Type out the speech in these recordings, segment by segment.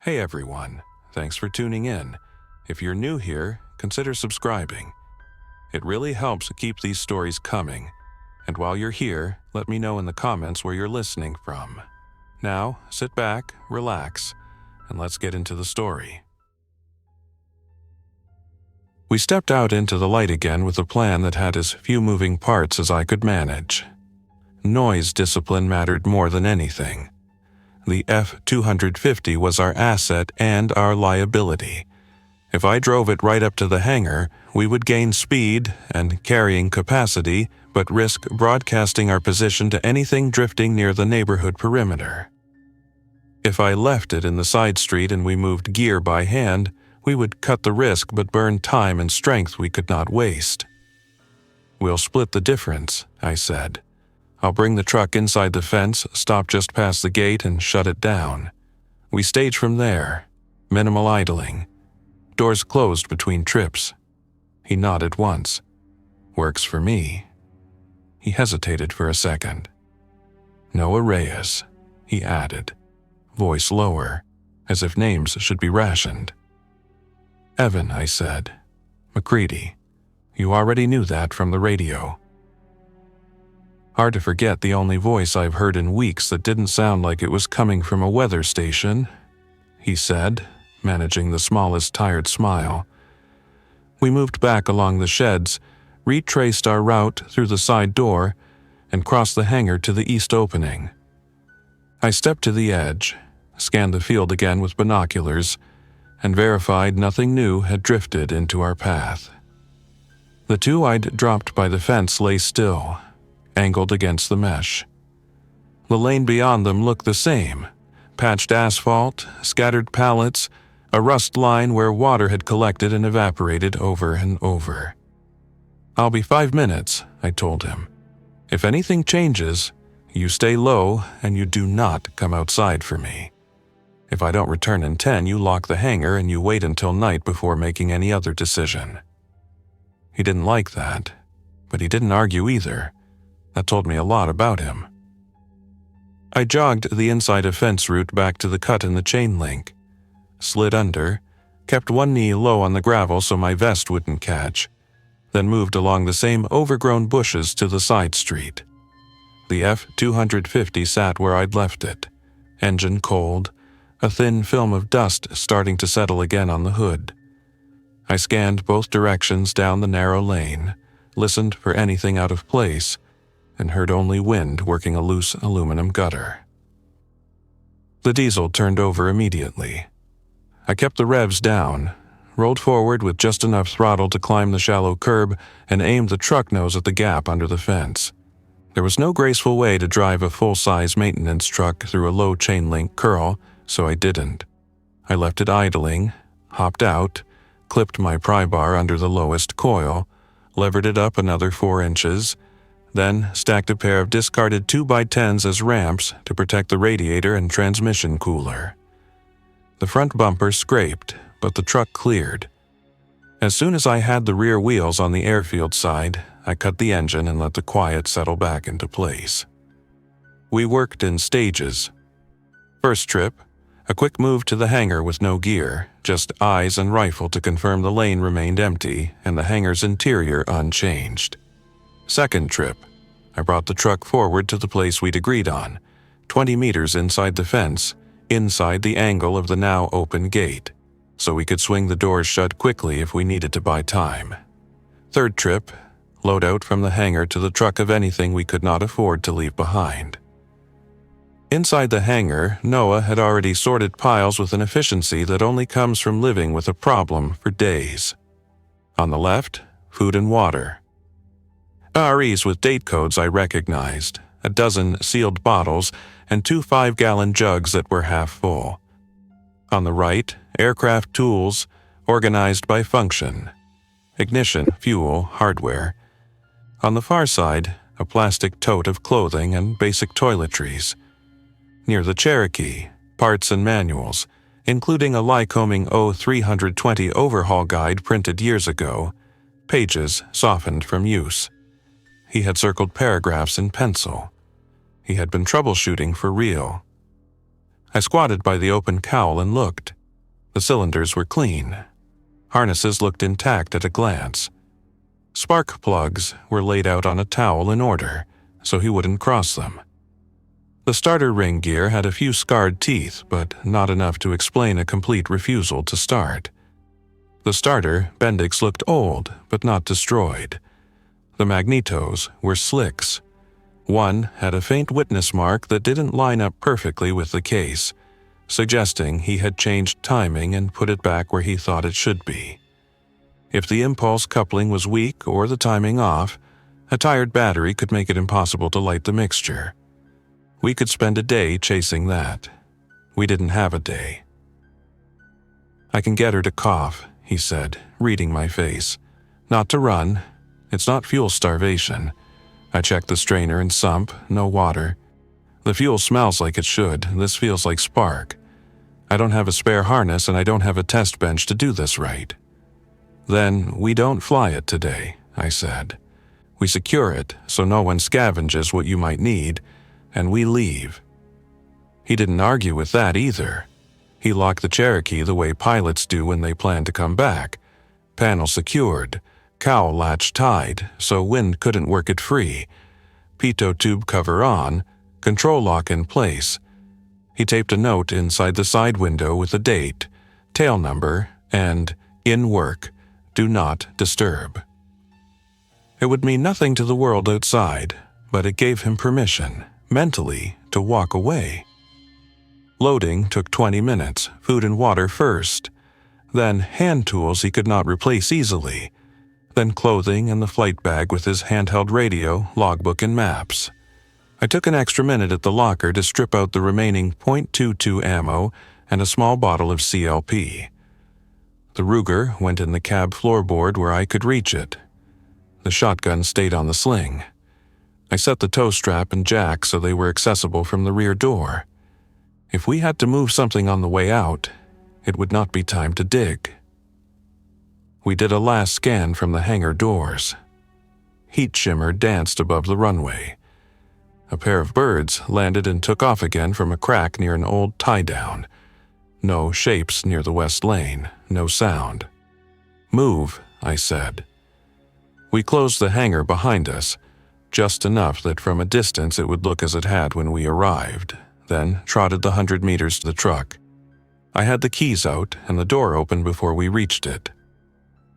Hey everyone, thanks for tuning in. If you're new here, consider subscribing. It really helps keep these stories coming. And while you're here, let me know in the comments where you're listening from. Now, sit back, relax, and let's get into the story. We stepped out into the light again with a plan that had as few moving parts as I could manage. Noise discipline mattered more than anything. The F-250 was our asset and our liability. If I drove it right up to the hangar, we would gain speed and carrying capacity, but risk broadcasting our position to anything drifting near the neighborhood perimeter. If I left it in the side street and we moved gear by hand, we would cut the risk but burn time and strength we could not waste. "We'll split the difference," I said. "I'll bring the truck inside the fence, stop just past the gate, and shut it down. We stage from there. Minimal idling. Doors closed between trips." He nodded once. "Works for me." He hesitated for a second. "Noah Reyes," he added, voice lower, as if names should be rationed. "Evan," I said. "McCready. You already knew that from the radio." Hard to forget the only voice I've heard in weeks that didn't sound like it was coming from a weather station, he said, managing the smallest tired smile. We moved back along the sheds, retraced our route through the side door, and crossed the hangar to the east opening. I stepped to the edge, scanned the field again with binoculars, and verified nothing new had drifted into our path. The two I'd dropped by the fence lay still, angled against the mesh. The lane beyond them looked the same: patched asphalt, scattered pallets, a rust line where water had collected and evaporated over and over. "I'll be 5 minutes," I told him. "If anything changes, you stay low and you do not come outside for me. If I don't return in 10, you lock the hangar and you wait until night before making any other decision." He didn't like that, but he didn't argue either. That told me a lot about him. I jogged the inside of fence route back to the cut in the chain link, slid under, kept one knee low on the gravel so my vest wouldn't catch, then moved along the same overgrown bushes to the side street. The F-250 sat where I'd left it, engine cold, a thin film of dust starting to settle again on the hood. I scanned both directions down the narrow lane, listened for anything out of place, and heard only wind working a loose aluminum gutter. The diesel turned over immediately. I kept the revs down, rolled forward with just enough throttle to climb the shallow curb, and aimed the truck nose at the gap under the fence. There was no graceful way to drive a full-size maintenance truck through a low chain-link curl, so I didn't. I left it idling, hopped out, clipped my pry bar under the lowest coil, levered it up another 4 inches, then stacked a pair of discarded 2x10s as ramps to protect the radiator and transmission cooler. The front bumper scraped, but the truck cleared. As soon as I had the rear wheels on the airfield side, I cut the engine and let the quiet settle back into place. We worked in stages. First trip, a quick move to the hangar with no gear, just eyes and rifle to confirm the lane remained empty and the hangar's interior unchanged. Second trip, I brought the truck forward to the place we'd agreed on, 20 meters inside the fence, inside the angle of the now open gate, so we could swing the doors shut quickly if we needed to buy time. Third trip, load out from the hangar to the truck of anything we could not afford to leave behind. Inside the hangar, Noah had already sorted piles with an efficiency that only comes from living with a problem for days. On the left, food and water. REs with date codes I recognized, a dozen sealed bottles, and 2 5-gallon jugs that were half full. On the right, aircraft tools, organized by function. Ignition, fuel, hardware. On the far side, a plastic tote of clothing and basic toiletries. Near the Cherokee, parts and manuals, including a Lycoming O320 overhaul guide printed years ago, pages softened from use. He had circled paragraphs in pencil. He had been troubleshooting for real. I squatted by the open cowl and looked. The cylinders were clean. Harnesses looked intact at a glance. Spark plugs were laid out on a towel in order, so he wouldn't cross them. The starter ring gear had a few scarred teeth, but not enough to explain a complete refusal to start. The starter, Bendix, looked old, but not destroyed. The magnetos were slicks. One had a faint witness mark that didn't line up perfectly with the case, suggesting he had changed timing and put it back where he thought it should be. If the impulse coupling was weak or the timing off, a tired battery could make it impossible to light the mixture. We could spend a day chasing that. We didn't have a day. "I can get her to cough," he said, reading my face. "Not to run. It's not fuel starvation. I checked the strainer and sump, no water. The fuel smells like it should. This feels like spark. I don't have a spare harness and I don't have a test bench to do this right." "Then we don't fly it today," I said. "We secure it so no one scavenges what you might need, and we leave." He didn't argue with that either. He locked the Cherokee the way pilots do when they plan to come back. Panel secured, cowl latch tied so wind couldn't work it free, pitot tube cover on, control lock in place. He taped a note inside the side window with a date, tail number, and "in work, do not disturb." It would mean nothing to the world outside, but it gave him permission, mentally, to walk away. Loading took 20 minutes, food and water first, then hand tools he could not replace easily, then clothing and the flight bag with his handheld radio, logbook, and maps. I took an extra minute at the locker to strip out the remaining .22 ammo and a small bottle of CLP. The Ruger went in the cab floorboard where I could reach it. The shotgun stayed on the sling. I set the tow strap and jack so they were accessible from the rear door. If we had to move something on the way out, it would not be time to dig. We did a last scan from the hangar doors. Heat shimmer danced above the runway. A pair of birds landed and took off again from a crack near an old tie-down. No shapes near the west lane, no sound. "Move," I said. We closed the hangar behind us, just enough that from a distance it would look as it had when we arrived, then trotted the 100 meters to the truck. I had the keys out and the door open before we reached it.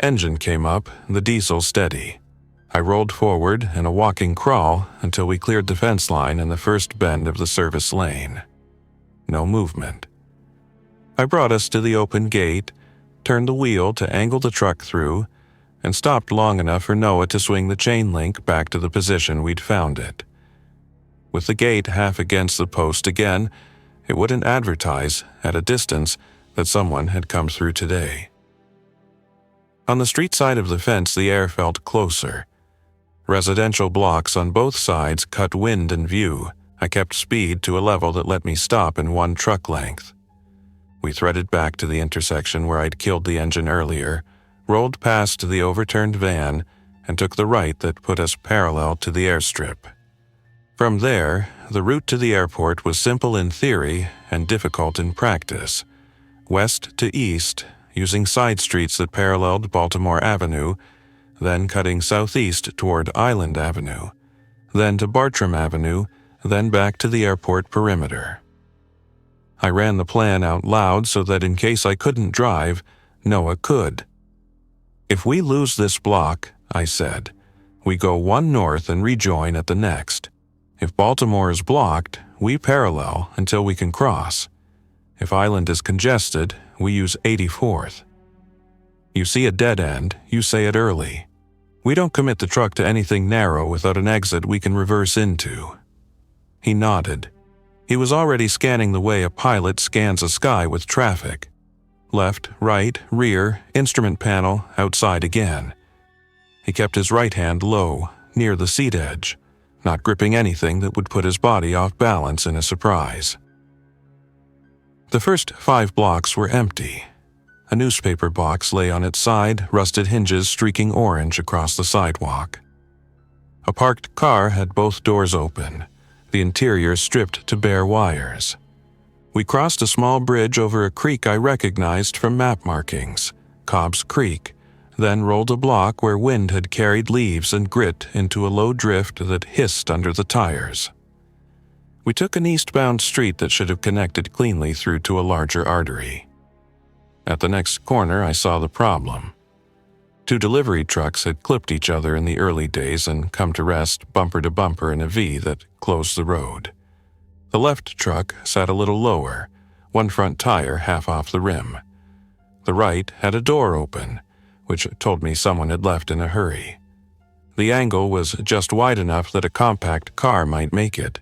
Engine came up, the diesel steady. I rolled forward in a walking crawl until we cleared the fence line and the first bend of the service lane. No movement. I brought us to the open gate, turned the wheel to angle the truck through, and stopped long enough for Noah to swing the chain link back to the position we'd found it. With the gate half against the post again, it wouldn't advertise, at a distance, that someone had come through today. On the street side of the fence, the air felt closer. Residential blocks on both sides cut wind and view. I kept speed to a level that let me stop in one truck length. We threaded back to the intersection where I'd killed the engine earlier, rolled past the overturned van, and took the right that put us parallel to the airstrip. From there, the route to the airport was simple in theory and difficult in practice. West to east, using side streets that paralleled Baltimore Avenue, then cutting southeast toward Island Avenue, then to Bartram Avenue, then back to the airport perimeter. I ran the plan out loud so that in case I couldn't drive, Noah could. "If we lose this block," I said, "we go one north and rejoin at the next. If Baltimore is blocked, we parallel until we can cross. If Island is congested, we use 84th. You see a dead end, you say it early. We don't commit the truck to anything narrow without an exit we can reverse into." He nodded. He was already scanning the way a pilot scans a sky with traffic. Left, right, rear, instrument panel, outside again. He kept his right hand low, near the seat edge, not gripping anything that would put his body off balance in a surprise. The first 5 blocks were empty. A newspaper box lay on its side, rusted hinges streaking orange across the sidewalk. A parked car had both doors open, the interior stripped to bare wires. We crossed a small bridge over a creek I recognized from map markings, Cobb's Creek, then rolled a block where wind had carried leaves and grit into a low drift that hissed under the tires. We took an eastbound street that should have connected cleanly through to a larger artery. At the next corner, I saw the problem. 2 delivery trucks had clipped each other in the early days and come to rest bumper to bumper in a V that closed the road. The left truck sat a little lower, one front tire half off the rim. The right had a door open, which told me someone had left in a hurry. The angle was just wide enough that a compact car might make it,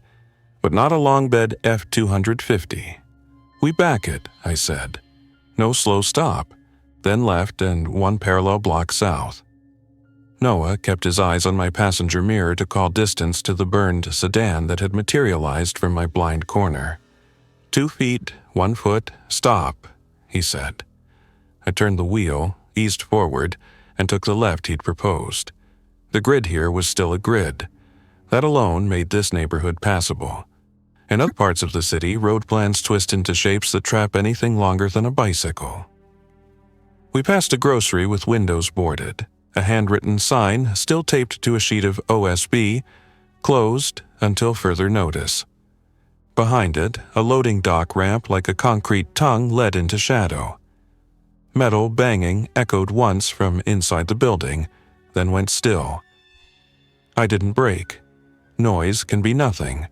but not a long bed F-250. "We back it," I said. "No slow stop, then left and 1 parallel block south." Noah kept his eyes on my passenger mirror to call distance to the burned sedan that had materialized from my blind corner. 2 feet, 1 foot, stop, he said. I turned the wheel, eased forward, and took the left he'd proposed. The grid here was still a grid. That alone made this neighborhood passable. In other parts of the city, road plans twist into shapes that trap anything longer than a bicycle. We passed a grocery with windows boarded, a handwritten sign still taped to a sheet of OSB, closed until further notice. Behind it, a loading dock ramp like a concrete tongue led into shadow. Metal banging echoed once from inside the building, then went still. I didn't brake. Noise can be nothing.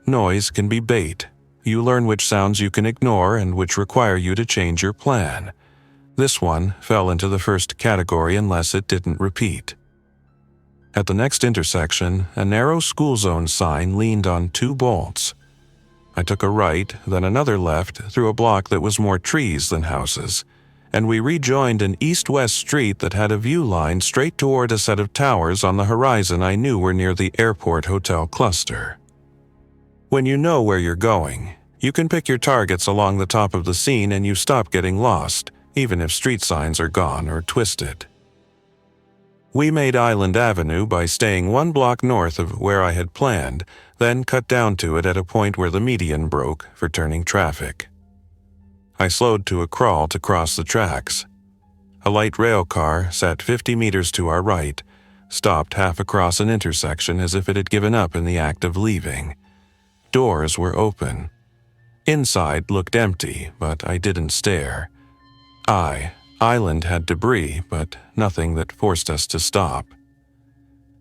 Noise can be bait. You learn which sounds you can ignore and which require you to change your plan. This one fell into the first category unless it didn't repeat. At the next intersection, a narrow school zone sign leaned on 2 bolts. I took a right, then another left through a block that was more trees than houses, and we rejoined an east-west street that had a view line straight toward a set of towers on the horizon I knew were near the airport hotel cluster. When you know where you're going, you can pick your targets along the top of the scene and you stop getting lost, even if street signs are gone or twisted. We made Island Avenue by staying 1 block north of where I had planned, then cut down to it at a point where the median broke for turning traffic. I slowed to a crawl to cross the tracks. A light rail car sat 50 meters to our right, stopped half across an intersection as if it had given up in the act of leaving. Doors were open. Inside looked empty, but I didn't stare. Island had debris, but nothing that forced us to stop.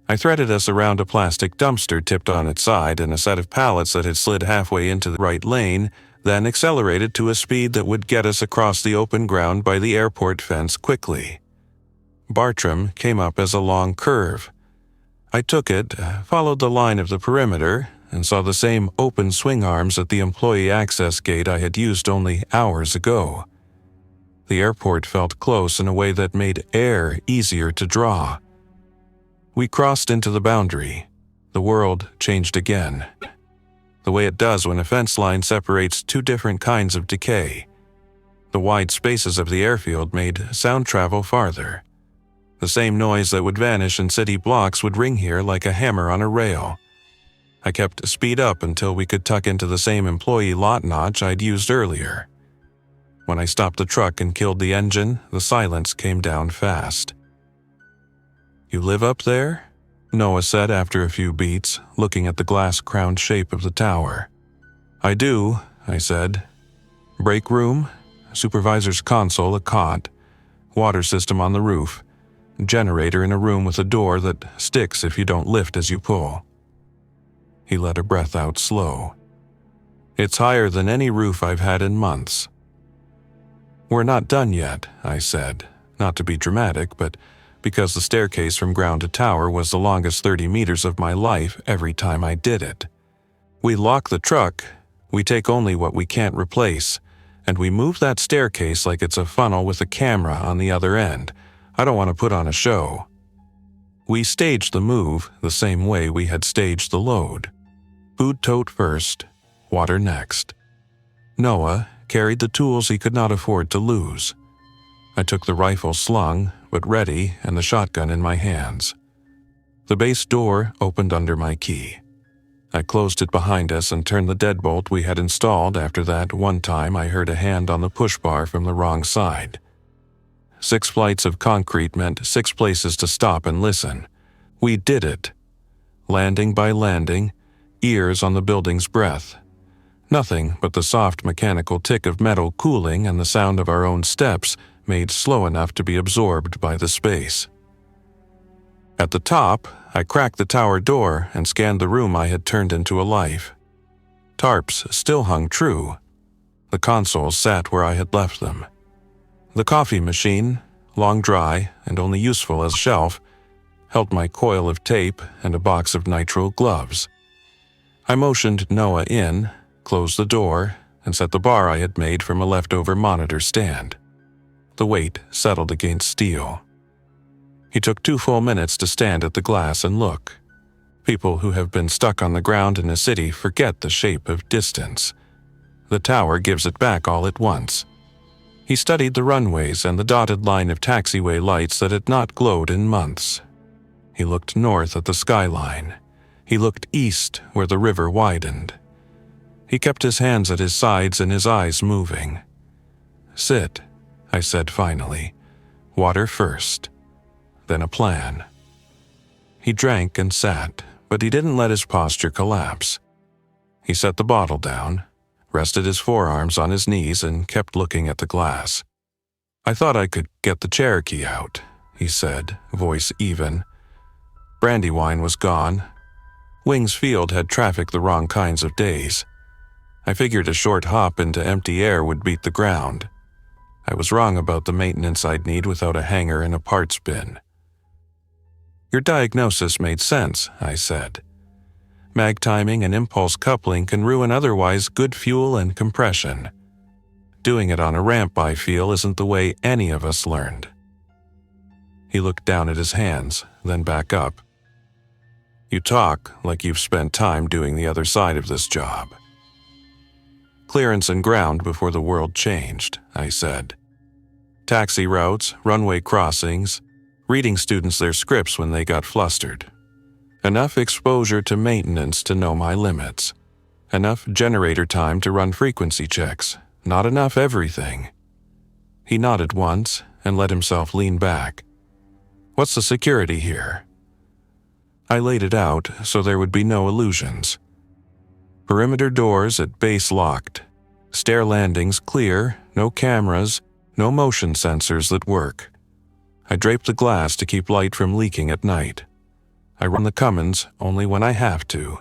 I threaded us around a plastic dumpster tipped on its side and a set of pallets that had slid halfway into the right lane, then accelerated to a speed that would get us across the open ground by the airport fence quickly. Bartram came up as a long curve. I took it, followed the line of the perimeter, and saw the same open swing arms at the employee access gate I had used only hours ago. The airport felt close in a way that made air easier to draw. We crossed into the boundary. The world changed again. The way it does when a fence line separates 2 different kinds of decay. The wide spaces of the airfield made sound travel farther. The same noise that would vanish in city blocks would ring here like a hammer on a rail. I kept speed up until we could tuck into the same employee lot notch I'd used earlier. When I stopped the truck and killed the engine, the silence came down fast. "You live up there?" Noah said after a few beats, looking at the glass-crowned shape of the tower. "I do," I said. "Break room, supervisor's console, a cot, water system on the roof, generator in a room with a door that sticks if you don't lift as you pull." He let a breath out slow. "It's higher than any roof I've had in months." "We're not done yet," I said, not to be dramatic, but because the staircase from ground to tower was the longest 30 meters of my life every time I did it. "We lock the truck, we take only what we can't replace, and we move that staircase like it's a funnel with a camera on the other end. I don't want to put on a show." We staged the move the same way we had staged the load. Food tote first, water next. Noah carried the tools he could not afford to lose. I took the rifle slung, but ready, and the shotgun in my hands. The base door opened under my key. I closed it behind us and turned the deadbolt we had installed after that one time I heard a hand on the push bar from the wrong side. 6 flights of concrete meant 6 places to stop and listen. We did it. Landing by landing, ears on the building's breath. Nothing but the soft mechanical tick of metal cooling and the sound of our own steps made slow enough to be absorbed by the space. At the top, I cracked the tower door and scanned the room I had turned into a life. Tarps still hung true. The consoles sat where I had left them. The coffee machine, long dry and only useful as a shelf, held my coil of tape and a box of nitrile gloves. I motioned Noah in, closed the door, and set the bar I had made from a leftover monitor stand. The weight settled against steel. He took 2 full minutes to stand at the glass and look. People who have been stuck on the ground in a city forget the shape of distance. The tower gives it back all at once. He studied the runways and the dotted line of taxiway lights that had not glowed in months. He looked north at the skyline. He looked east where the river widened. He kept his hands at his sides and his eyes moving. "Sit," I said finally. "Water first. Then a plan." He drank and sat, but he didn't let his posture collapse. He set the bottle down, rested his forearms on his knees, and kept looking at the glass. "I thought I could get the Cherokee out," he said, voice even. Brandywine was gone. Wings Field had traffic the wrong kinds of days. I figured a short hop into empty air would beat the ground. I was wrong about the maintenance I'd need without a hangar and a parts bin. "Your diagnosis made sense," I said. "Mag timing and impulse coupling can ruin otherwise good fuel and compression. Doing it on a ramp, I feel, isn't the way any of us learned." He looked down at his hands, then back up. "You talk like you've spent time doing the other side of this job." "Clearance and ground before the world changed," I said. "Taxi routes, runway crossings, reading students their scripts when they got flustered. Enough exposure to maintenance to know my limits. Enough generator time to run frequency checks. Not enough everything." He nodded once and let himself lean back. "What's the security here?" I laid it out so there would be no illusions. Perimeter doors at base locked. Stair landings clear, no cameras, no motion sensors that work. I drape the glass to keep light from leaking at night. I run the Cummins only when I have to.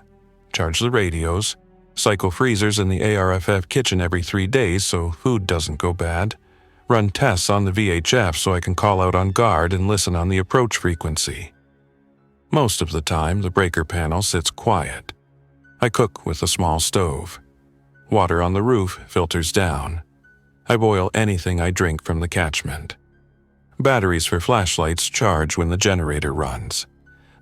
Charge the radios. Cycle freezers in the ARFF kitchen every 3 days so food doesn't go bad. Run tests on the VHF so I can call out on guard and listen on the approach frequency. Most of the time, the breaker panel sits quiet. I cook with a small stove. Water on the roof filters down. I boil anything I drink from the catchment. Batteries for flashlights charge when the generator runs.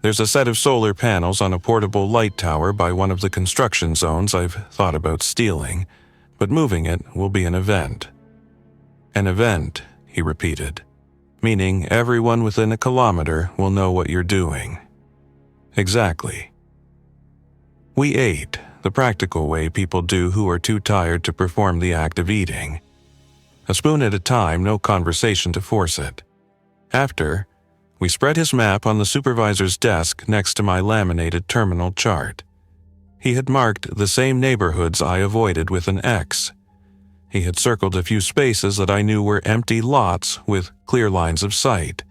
There's a set of solar panels on a portable light tower by one of the construction zones I've thought about stealing, but moving it will be an event. "An event," he repeated, "meaning everyone within a kilometer will know what you're doing." "Exactly." We ate, the practical way people do who are too tired to perform the act of eating. A spoon at a time, no conversation to force it. After, we spread his map on the supervisor's desk next to my laminated terminal chart. He had marked the same neighborhoods I avoided with an X. He had circled a few spaces that I knew were empty lots with clear lines of sight.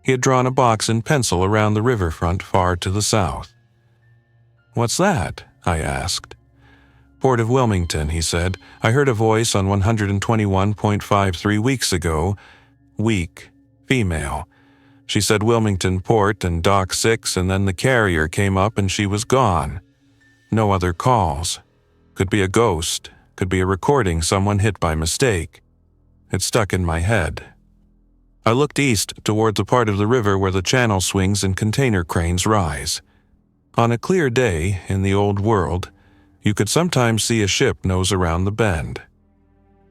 He had drawn a box in pencil around the riverfront far to the south. "What's that?" I asked. "Port of Wilmington," he said. "I heard a voice on 121.53 weeks ago. Weak. Female. She said Wilmington Port and Dock 6, and then the carrier came up and she was gone. No other calls. Could be a ghost. Could be a recording someone hit by mistake." It stuck in my head. I looked east toward the part of the river where the channel swings and container cranes rise. On a clear day in the old world, you could sometimes see a ship nose around the bend.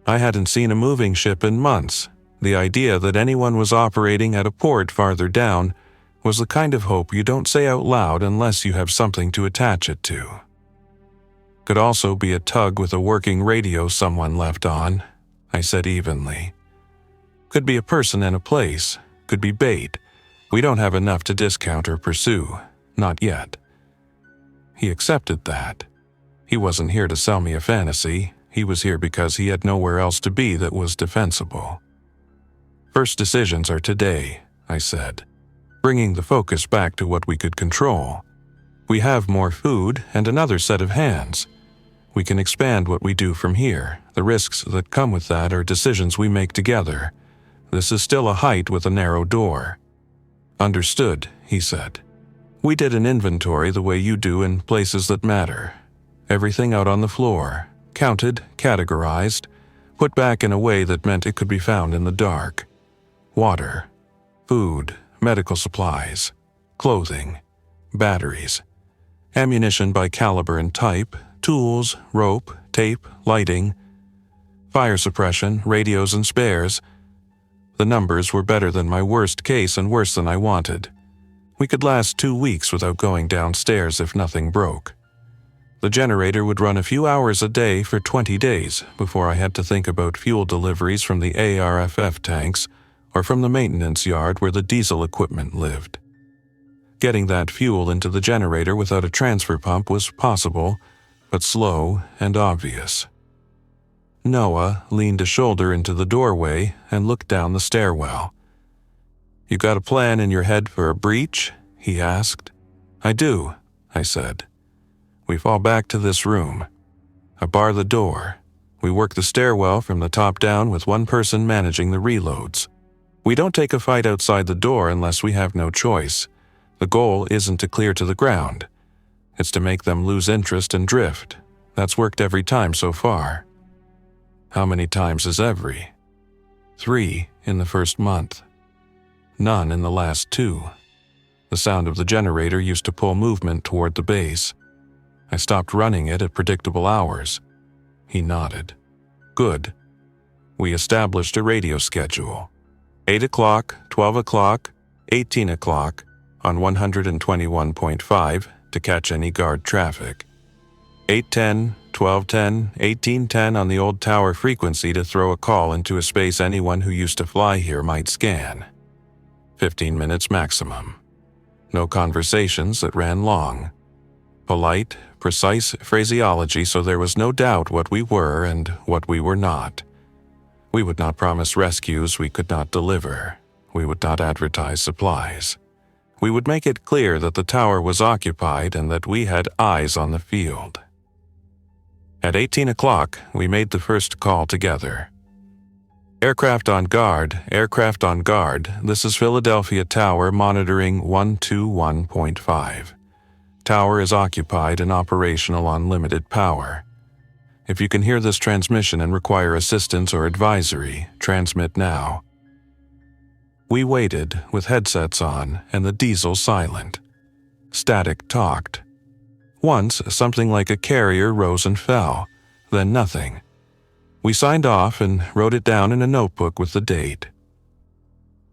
I hadn't seen a moving ship in months. The idea that anyone was operating at a port farther down was the kind of hope you don't say out loud unless you have something to attach it to. Could also be a tug with a working radio someone left on, I said evenly. Could be a person and a place, could be bait. We don't have enough to discount or pursue, not yet. He accepted that. He wasn't here to sell me a fantasy, he was here because he had nowhere else to be that was defensible. First decisions are today, I said, bringing the focus back to what we could control. We have more food and another set of hands. We can expand what we do from here. The risks that come with that are decisions we make together. This is still a height with a narrow door. Understood, he said. We did an inventory the way you do in places that matter. Everything out on the floor, counted, categorized, put back in a way that meant it could be found in the dark. Water, food, medical supplies, clothing, batteries, ammunition by caliber and type, tools, rope, tape, lighting, fire suppression, radios and spares. The numbers were better than my worst case and worse than I wanted. We could last 2 weeks without going downstairs if nothing broke. The generator would run a few hours a day for 20 days before I had to think about fuel deliveries from the ARFF tanks or from the maintenance yard where the diesel equipment lived. Getting that fuel into the generator without a transfer pump was possible, but slow and obvious. Noah leaned a shoulder into the doorway and looked down the stairwell. "You got a plan in your head for a breach?" he asked. "I do," I said. "We fall back to this room. I bar the door. We work the stairwell from the top down with one person managing the reloads. We don't take a fight outside the door unless we have no choice. The goal isn't to clear to the ground. It's to make them lose interest and drift. That's worked every time so far." "How many times is every?" 3 in the first month. None in the last 2. The sound of the generator used to pull movement toward the base. I stopped running it at predictable hours. He nodded. "Good." We established a radio schedule. 8 o'clock, 12 o'clock, 18 o'clock on 121.5 to catch any guard traffic. 8:10, 12:10, 18:10 on the old tower frequency to throw a call into a space anyone who used to fly here might scan. 15 minutes maximum. No conversations that ran long. Polite, precise phraseology so there was no doubt what we were and what we were not. We would not promise rescues we could not deliver. We would not advertise supplies. We would make it clear that the tower was occupied and that we had eyes on the field. At 18 o'clock, we made the first call together. Aircraft on guard, this is Philadelphia Tower monitoring 121.5. Tower is occupied and operational on limited power. If you can hear this transmission and require assistance or advisory, transmit now. We waited with headsets on and the diesel silent. Static talked. Once, something like a carrier rose and fell, then nothing. We signed off and wrote it down in a notebook with the date.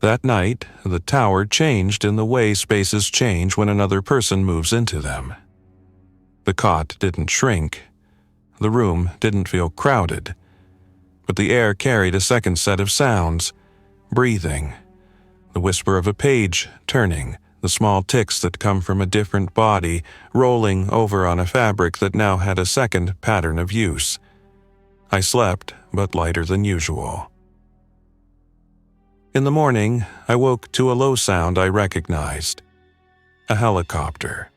That night, the tower changed in the way spaces change when another person moves into them. The cot didn't shrink. The room didn't feel crowded. But the air carried a second set of sounds. Breathing. The whisper of a page turning. The small ticks that come from a different body rolling over on a fabric that now had a second pattern of use. I slept, but lighter than usual. In the morning, I woke to a low sound I recognized. A helicopter.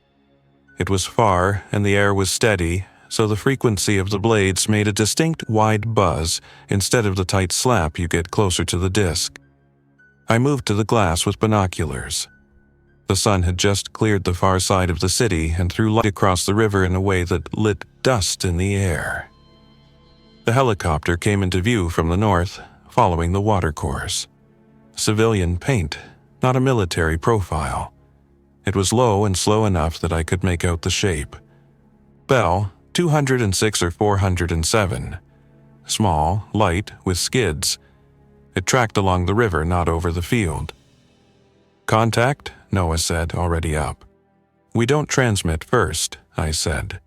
It was far and the air was steady, so the frequency of the blades made a distinct wide buzz instead of the tight slap you get closer to the disc. I moved to the glass with binoculars. The sun had just cleared the far side of the city and threw light across the river in a way that lit dust in the air. The helicopter came into view from the north, following the watercourse. Civilian paint, not a military profile. It was low and slow enough that I could make out the shape. Bell, 206 or 407. Small, light, with skids. It tracked along the river, not over the field. Contact, Noah said, already up. We don't transmit first, I said.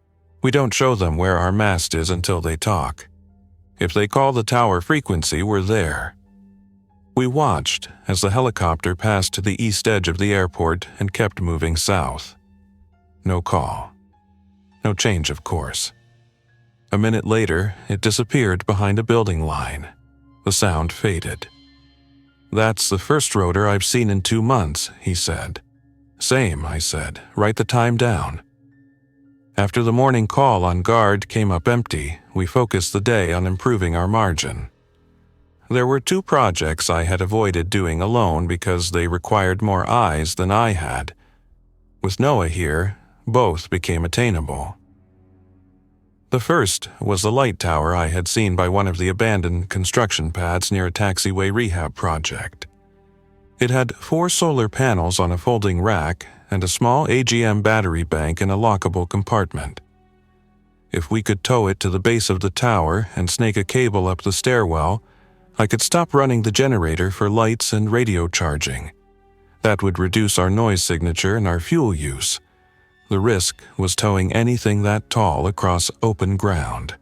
We don't show them where our mast is until they talk. If they call the tower frequency, we're there. We watched as the helicopter passed the east edge of the airport and kept moving south. No call. No change of course. A minute later, it disappeared behind a building line. The sound faded. That's the first rotor I've seen in 2 months, he said. Same, I said. Write the time down. After the morning call on guard came up empty, we focused the day on improving our margin. There were 2 projects I had avoided doing alone because they required more eyes than I had. With Noah here, both became attainable. The first was the light tower I had seen by one of the abandoned construction pads near a taxiway rehab project. It had 4 solar panels on a folding rack and a small AGM battery bank in a lockable compartment. If we could tow it to the base of the tower and snake a cable up the stairwell, I could stop running the generator for lights and radio charging. That would reduce our noise signature and our fuel use. The risk was towing anything that tall across open ground.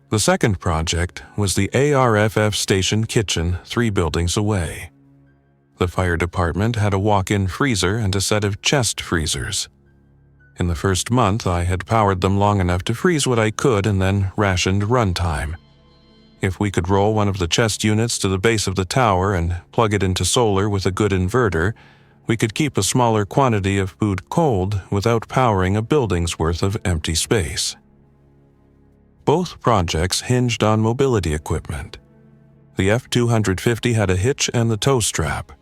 The second project was the ARFF station kitchen 3 buildings away. The fire department had a walk-in freezer and a set of chest freezers. In the first month, I had powered them long enough to freeze what I could and then rationed runtime. If we could roll one of the chest units to the base of the tower and plug it into solar with a good inverter, we could keep a smaller quantity of food cold without powering a building's worth of empty space. Both projects hinged on mobility equipment. The F-250 had a hitch and the tow strap,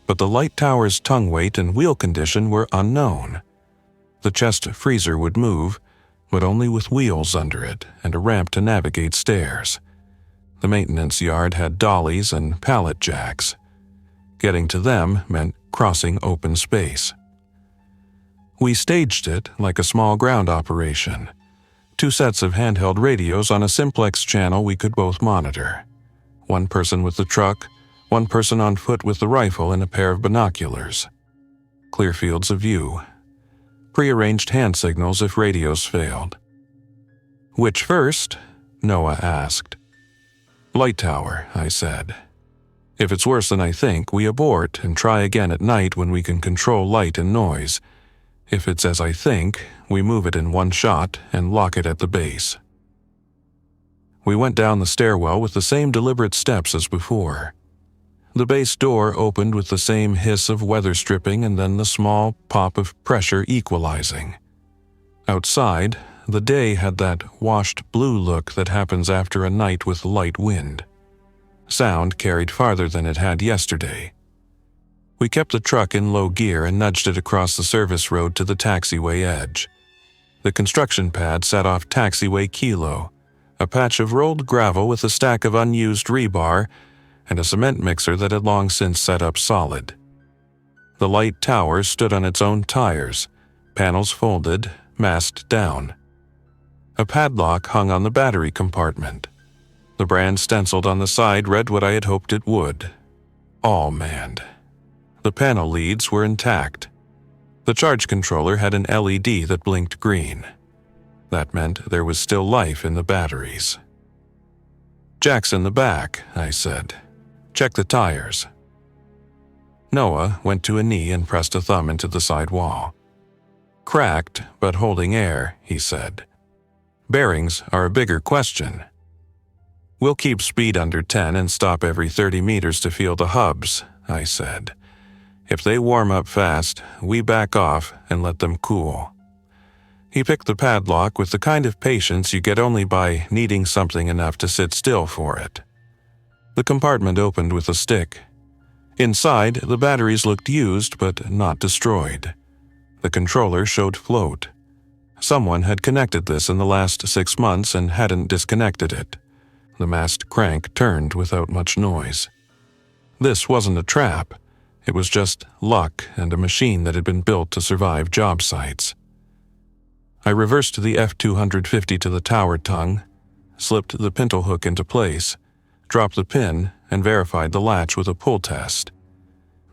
but the light tower's tongue weight and wheel condition were unknown. The chest freezer would move, but only with wheels under it and a ramp to navigate stairs. The maintenance yard had dollies and pallet jacks. Getting to them meant crossing open space. We staged it like a small ground operation. 2 sets of handheld radios on a simplex channel we could both monitor. 1 person with the truck, 1 person on foot with the rifle and a pair of binoculars. Clear fields of view. Prearranged hand signals if radios failed. Which first? Noah asked. Light tower, I said. If it's worse than I think, we abort and try again at night when we can control light and noise. If it's as I think, we move it in 1 shot and lock it at the base. We went down the stairwell with the same deliberate steps as before. The base door opened with the same hiss of weather stripping and then the small pop of pressure equalizing. Outside, the day had that washed blue look that happens after a night with light wind. Sound carried farther than it had yesterday. We kept the truck in low gear and nudged it across the service road to the taxiway edge. The construction pad set off taxiway Kilo, a patch of rolled gravel with a stack of unused rebar and a cement mixer that had long since set up solid. The light tower stood on its own tires, panels folded, mast down. A padlock hung on the battery compartment. The brand stenciled on the side read what I had hoped it would. All manned. The panel leads were intact. The charge controller had an LED that blinked green. That meant there was still life in the batteries. Jack's in the back, I said. Check the tires. Noah went to a knee and pressed a thumb into the side wall. Cracked, but holding air, he said. Bearings are a bigger question. We'll keep speed under 10 and stop every 30 meters to feel the hubs, I said. If they warm up fast, we back off and let them cool. He picked the padlock with the kind of patience you get only by needing something enough to sit still for it. The compartment opened with a stick. Inside, the batteries looked used but not destroyed. The controller showed float. Someone had connected this in the last 6 months and hadn't disconnected it. The mast crank turned without much noise. This wasn't a trap. It was just luck and a machine that had been built to survive job sites. I reversed the F-250 to the tower tongue, slipped the pintle hook into place, dropped the pin, and verified the latch with a pull test.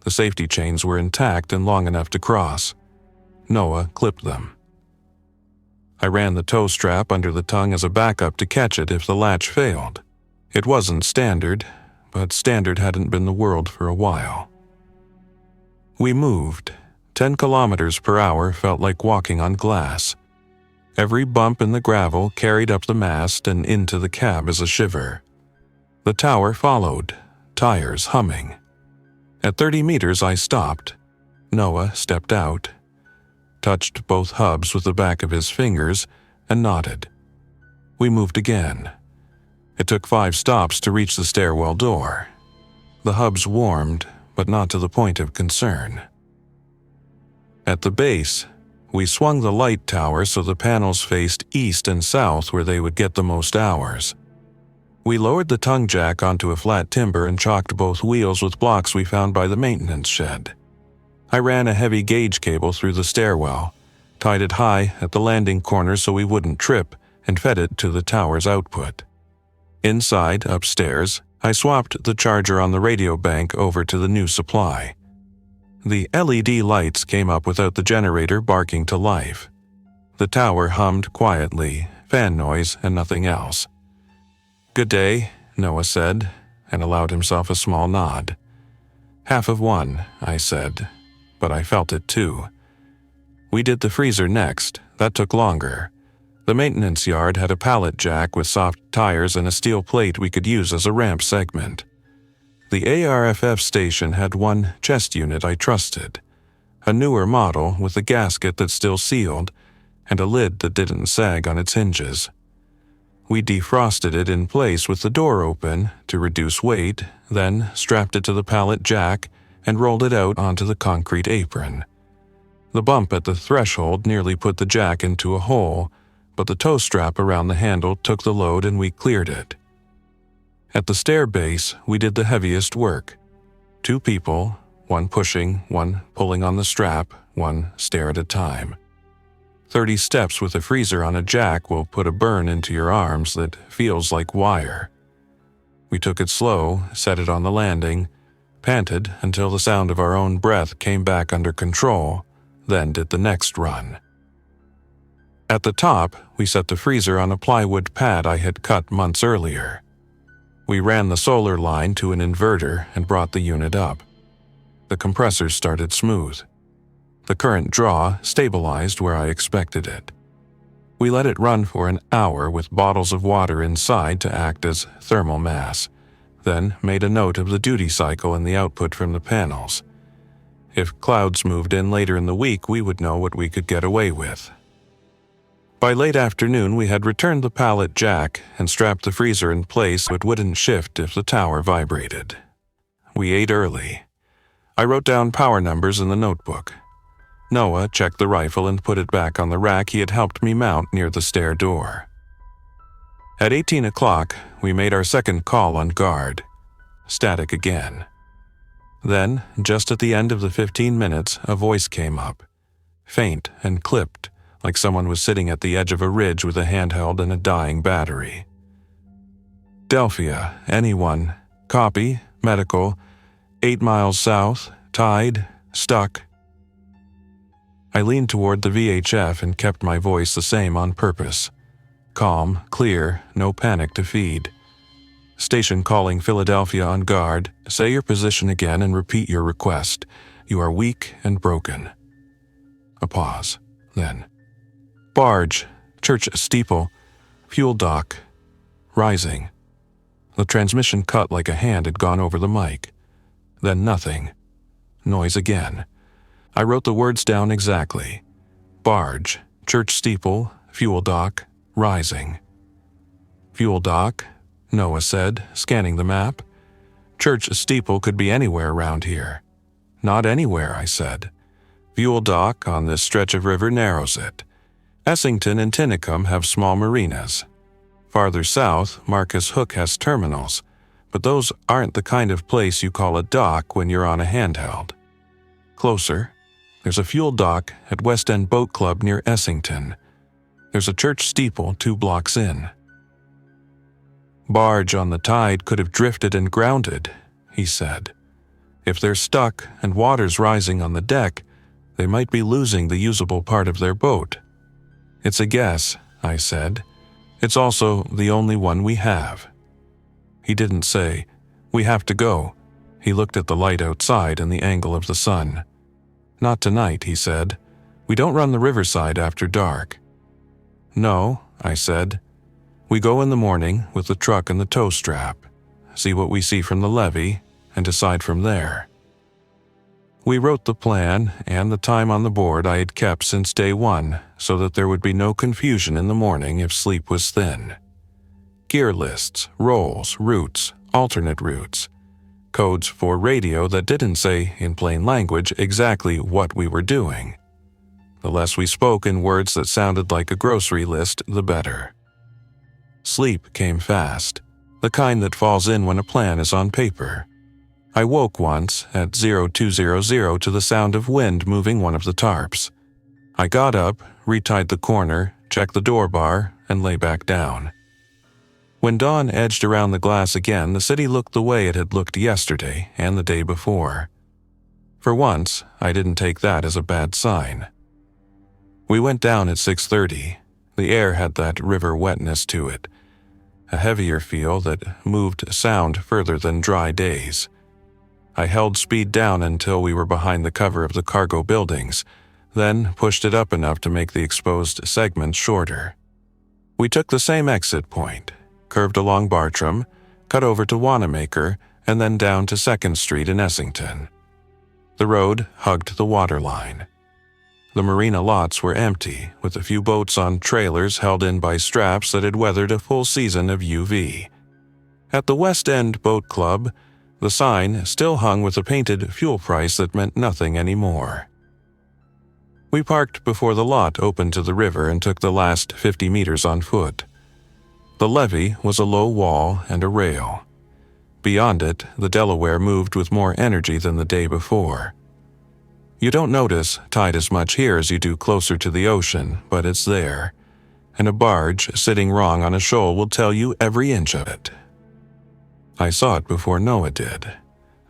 The safety chains were intact and long enough to cross. Noah clipped them. I ran the tow strap under the tongue as a backup to catch it if the latch failed. It wasn't standard, but standard hadn't been the world for a while. We moved. 10 kilometers per hour felt like walking on glass. Every bump in the gravel carried up the mast and into the cab as a shiver. The tower followed, tires humming. At 30 meters I stopped. Noah stepped out, touched both hubs with the back of his fingers, and nodded. We moved again. It took 5 stops to reach the stairwell door. The hubs warmed, but not to the point of concern. At the base, we swung the light tower so the panels faced east and south where they would get the most hours. We lowered the tongue jack onto a flat timber and chalked both wheels with blocks we found by the maintenance shed. I ran a heavy gauge cable through the stairwell, tied it high at the landing corner so we wouldn't trip, and fed it to the tower's output. Inside, upstairs, I swapped the charger on the radio bank over to the new supply. The LED lights came up without the generator barking to life. The tower hummed quietly, fan noise and nothing else. "Good day," Noah said, and allowed himself a small nod. "Half of one," I said, but I felt it too. We did the freezer next. That took longer. The maintenance yard had a pallet jack with soft tires and a steel plate we could use as a ramp segment. The ARFF station had one chest unit I trusted, a newer model with a gasket that still sealed and a lid that didn't sag on its hinges. We defrosted it in place with the door open to reduce weight, then strapped it to the pallet jack and rolled it out onto the concrete apron. The bump at the threshold nearly put the jack into a hole, but the tow strap around the handle took the load and we cleared it. At the stair base, we did the heaviest work. 2 people, one pushing, one pulling on the strap, one stair at a time. 30 steps with a freezer on a jack will put a burn into your arms that feels like wire. We took it slow, set it on the landing, panted until the sound of our own breath came back under control, then did the next run. At the top, we set the freezer on a plywood pad I had cut months earlier. We ran the solar line to an inverter and brought the unit up. The compressor started smooth. The current draw stabilized where I expected it. We let it run for an hour with bottles of water inside to act as thermal mass, then made a note of the duty cycle and the output from the panels. If clouds moved in later in the week, we would know what we could get away with. By late afternoon, we had returned the pallet jack and strapped the freezer in place so it wouldn't shift if the tower vibrated. We ate early. I wrote down power numbers in the notebook. Noah checked the rifle and put it back on the rack he had helped me mount near the stair door. At 18 o'clock, we made our second call on guard. Static again. Then, just at the end of the 15 minutes, a voice came up. Faint and clipped, like someone was sitting at the edge of a ridge with a handheld and a dying battery. "Delphia, anyone. Copy, medical. 8 miles south, tide, stuck." I leaned toward the VHF and kept my voice the same on purpose. Calm, clear, no panic to feed. "Station calling Philadelphia on guard. Say your position again and repeat your request. You are weak and broken." A pause. Then, "Barge, church steeple, fuel dock, rising." The transmission cut like a hand had gone over the mic. Then nothing. Noise again. I wrote the words down exactly. Barge, church steeple, fuel dock, rising. "Fuel dock," Noah said, scanning the map. "Church steeple could be anywhere around here." "Not anywhere," I said. "Fuel dock on this stretch of river narrows it. Essington and Tinicum have small marinas. Farther south, Marcus Hook has terminals, but those aren't the kind of place you call a dock when you're on a handheld. Closer, there's a fuel dock at West End Boat Club near Essington. There's a church steeple 2 blocks in." "Barge on the tide could have drifted and grounded," he said. If they're stuck and water's rising on the deck, they might be losing the usable part of their boat. It's a guess, I said. It's also the only one we have. He didn't say, "We have to go." He looked at the light outside and the angle of the sun. "Not tonight," he said. "We don't run the riverside after dark." "No," I said. "We go in the morning with the truck and the tow strap, see what we see from the levee, and decide from there." We wrote the plan and the time on the board I had kept since day one so that there would be no confusion in the morning if sleep was thin. Gear lists, rolls, routes, alternate routes. Codes for radio that didn't say, in plain language, exactly what we were doing. The less we spoke in words that sounded like a grocery list, the better. Sleep came fast, the kind that falls in when a plan is on paper. I woke once at 0200 to the sound of wind moving one of the tarps. I got up, retied the corner, checked the door bar, and lay back down. When dawn edged around the glass again, the city looked the way it had looked yesterday and the day before. For once, I didn't take that as a bad sign. We went down at 6:30. The air had that river wetness to it, a heavier feel that moved sound further than dry days. I held speed down until we were behind the cover of the cargo buildings, then pushed it up enough to make the exposed segments shorter. We took the same exit point, curved along Bartram, cut over to Wanamaker, and then down to 2nd Street in Essington. The road hugged the waterline. The marina lots were empty, with a few boats on trailers held in by straps that had weathered a full season of UV. At the West End Boat Club, the sign still hung with a painted fuel price that meant nothing anymore. We parked before the lot opened to the river and took the last 50 meters on foot. The levee was a low wall and a rail. Beyond it, the Delaware moved with more energy than the day before. You don't notice tide as much here as you do closer to the ocean, but it's there, and a barge sitting wrong on a shoal will tell you every inch of it. I saw it before Noah did.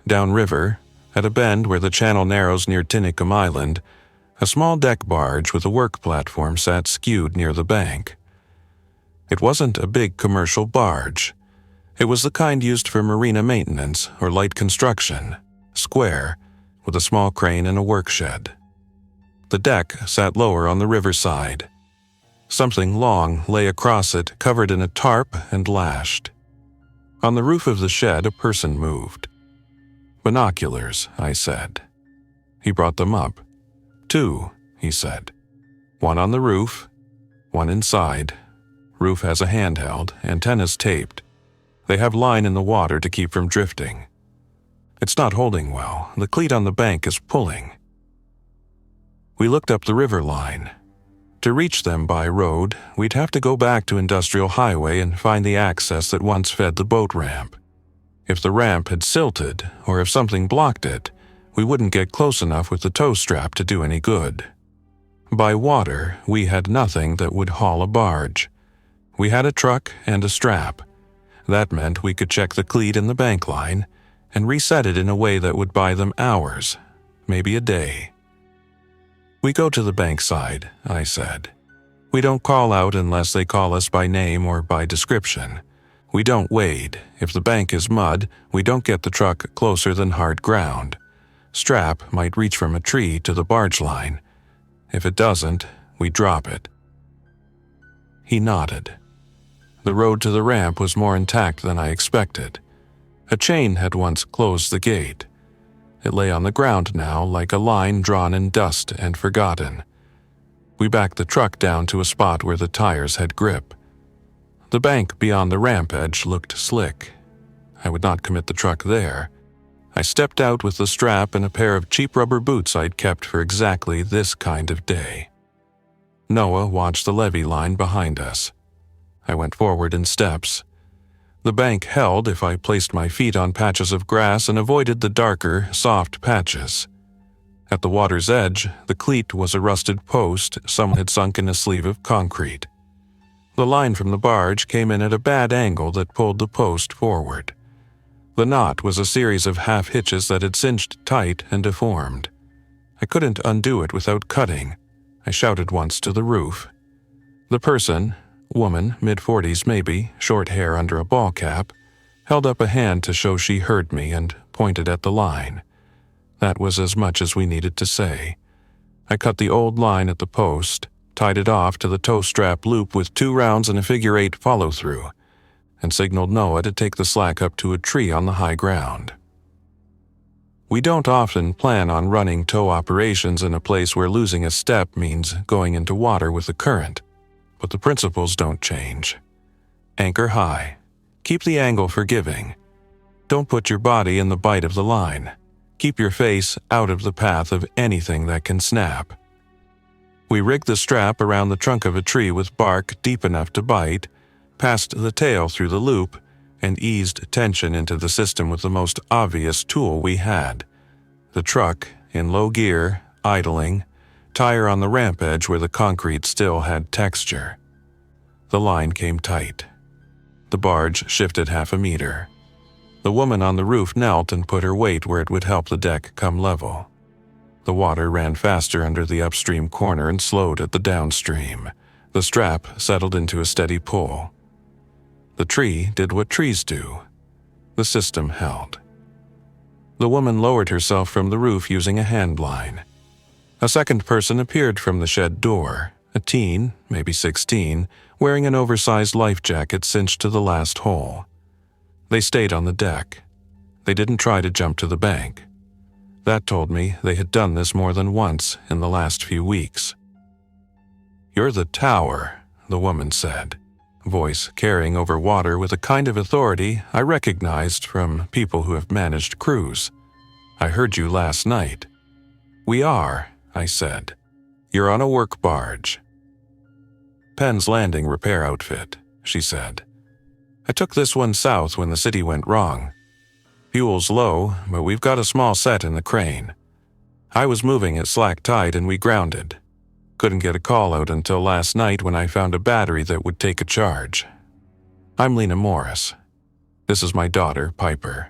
Downriver, at a bend where the channel narrows near Tinicum Island, a small deck barge with a work platform sat skewed near the bank. It wasn't a big commercial barge. It was the kind used for marina maintenance or light construction, square, with a small crane and a work shed. The deck sat lower on the riverside. Something long lay across it, covered in a tarp and lashed. On the roof of the shed, a person moved. "Binoculars," I said. He brought them up. "2," he said. "One on the roof, one inside. Roof has a handheld, antennas taped. They have line in the water to keep from drifting. It's not holding well. The cleat on the bank is pulling." We looked up the river line. To reach them by road, we'd have to go back to Industrial Highway and find the access that once fed the boat ramp. If the ramp had silted, or if something blocked it, we wouldn't get close enough with the tow strap to do any good. By water, we had nothing that would haul a barge. We had a truck and a strap. That meant we could check the cleat in the bank line and reset it in a way that would buy them hours, maybe a day. "We go to the bankside," I said. "We don't call out unless they call us by name or by description. We don't wade. If the bank is mud, we don't get the truck closer than hard ground. Strap might reach from a tree to the barge line. If it doesn't, we drop it." He nodded. The road to the ramp was more intact than I expected. A chain had once closed the gate. It lay on the ground now like a line drawn in dust and forgotten. We backed the truck down to a spot where the tires had grip. The bank beyond the ramp edge looked slick. I would not commit the truck there. I stepped out with the strap and a pair of cheap rubber boots I'd kept for exactly this kind of day. Noah watched the levee line behind us. I went forward in steps. The bank held if I placed my feet on patches of grass and avoided the darker, soft patches. At the water's edge, the cleat was a rusted post someone had sunk in a sleeve of concrete. The line from the barge came in at a bad angle that pulled the post forward. The knot was a series of half hitches that had cinched tight and deformed. I couldn't undo it without cutting. I shouted once to the roof. The person, woman, mid-40s maybe, short hair under a ball cap, held up a hand to show she heard me and pointed at the line. That was as much as we needed to say. I cut the old line at the post, tied it off to the toe strap loop with 2 rounds and a figure-8 follow-through, and signaled Noah to take the slack up to a tree on the high ground. We don't often plan on running tow operations in a place where losing a step means going into water with the current, but the principles don't change. Anchor high. Keep the angle forgiving. Don't put your body in the bite of the line. Keep your face out of the path of anything that can snap. We rigged the strap around the trunk of a tree with bark deep enough to bite, passed the tail through the loop, and eased tension into the system with the most obvious tool we had. The truck, in low gear, idling, tire on the ramp edge where the concrete still had texture. The line came tight. The barge shifted half a meter. The woman on the roof knelt and put her weight where it would help the deck come level. The water ran faster under the upstream corner and slowed at the downstream. The strap settled into a steady pull. The tree did what trees do. The system held. The woman lowered herself from the roof using a hand line. A second person appeared from the shed door, a teen, maybe 16, wearing an oversized life jacket cinched to the last hole. They stayed on the deck. They didn't try to jump to the bank. That told me they had done this more than once in the last few weeks. "You're the tower," the woman said, voice carrying over water with a kind of authority I recognized from people who have managed crews. "I heard you last night." "We are," I said. "You're on a work barge." "Penn's Landing repair outfit," she said. "I took this one south when the city went wrong. Fuel's low, but we've got a small set in the crane. I was moving at slack tide and we grounded. Couldn't get a call out until last night when I found a battery that would take a charge. I'm Lena Morris. This is my daughter, Piper."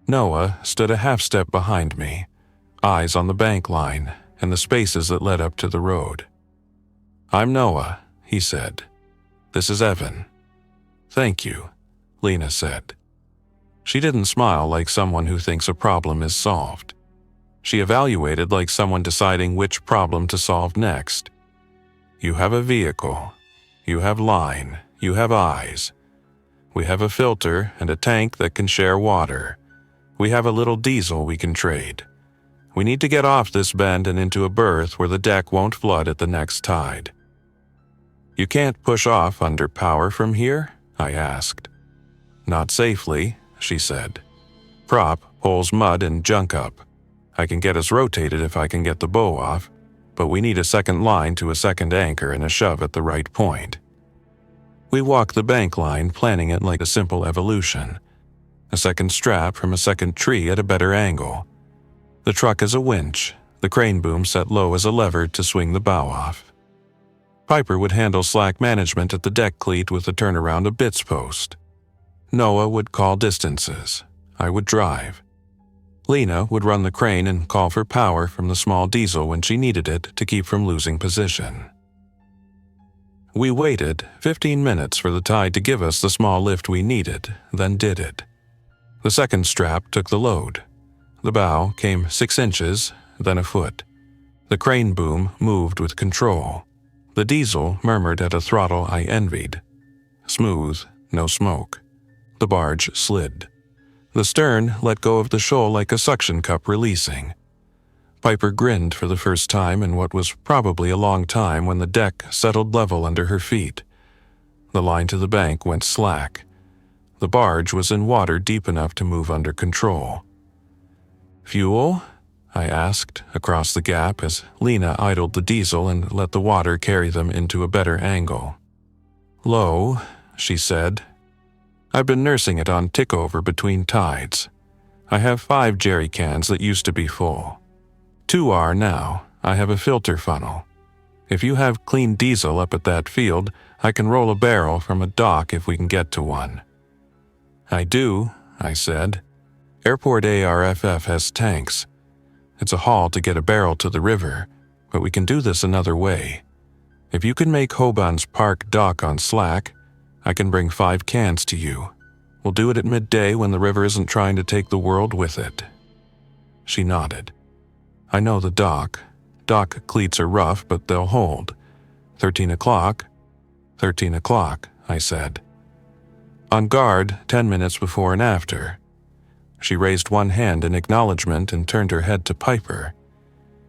Noah stood a half step behind me, eyes on the bank line and the spaces that led up to the road. "I'm Noah," he said. "This is Evan." "Thank you," Lena said. She didn't smile like someone who thinks a problem is solved. She evaluated like someone deciding which problem to solve next. "You have a vehicle. You have line. You have eyes. We have a filter and a tank that can share water. We have a little diesel we can trade. We need to get off this bend and into a berth where the deck won't flood at the next tide." "You can't push off under power from here?" I asked. "Not safely," she said. "Prop pulls mud and junk up. I can get us rotated if I can get the bow off, but we need a second line to a second anchor and a shove at the right point." We walked the bank line, planning it like a simple evolution. A second strap from a second tree at a better angle. The truck as a winch, the crane boom set low as a lever to swing the bow off. Piper would handle slack management at the deck cleat with a turnaround a bits post. Noah would call distances. I would drive. Lena would run the crane and call for power from the small diesel when she needed it to keep from losing position. We waited 15 minutes for the tide to give us the small lift we needed, then did it. The second strap took the load. The bow came 6 inches, then a foot. The crane boom moved with control. The diesel murmured at a throttle I envied. Smooth, no smoke. The barge slid. The stern let go of the shoal like a suction cup releasing. Piper grinned for the first time in what was probably a long time when the deck settled level under her feet. The line to the bank went slack. The barge was in water deep enough to move under control. "Fuel?" I asked across the gap as Lena idled the diesel and let the water carry them into a better angle. "Low," she said. "I've been nursing it on tick-over between tides. I have 5 jerry cans that used to be full. 2 are now. I have a filter funnel. If you have clean diesel up at that field, I can roll a barrel from a dock if we can get to one." "I do," I said. Airport ARFF has tanks. It's a haul to get a barrel to the river, but we can do this another way. If you can make Hoban's Park dock on slack, I can bring 5 cans to you. We'll do it at midday when the river isn't trying to take the world with it. She nodded. I know the dock. Dock cleats are rough, but they'll hold. 13 o'clock? 13 o'clock, I said. On guard 10 minutes before and after. She raised one hand in acknowledgement and turned her head to Piper.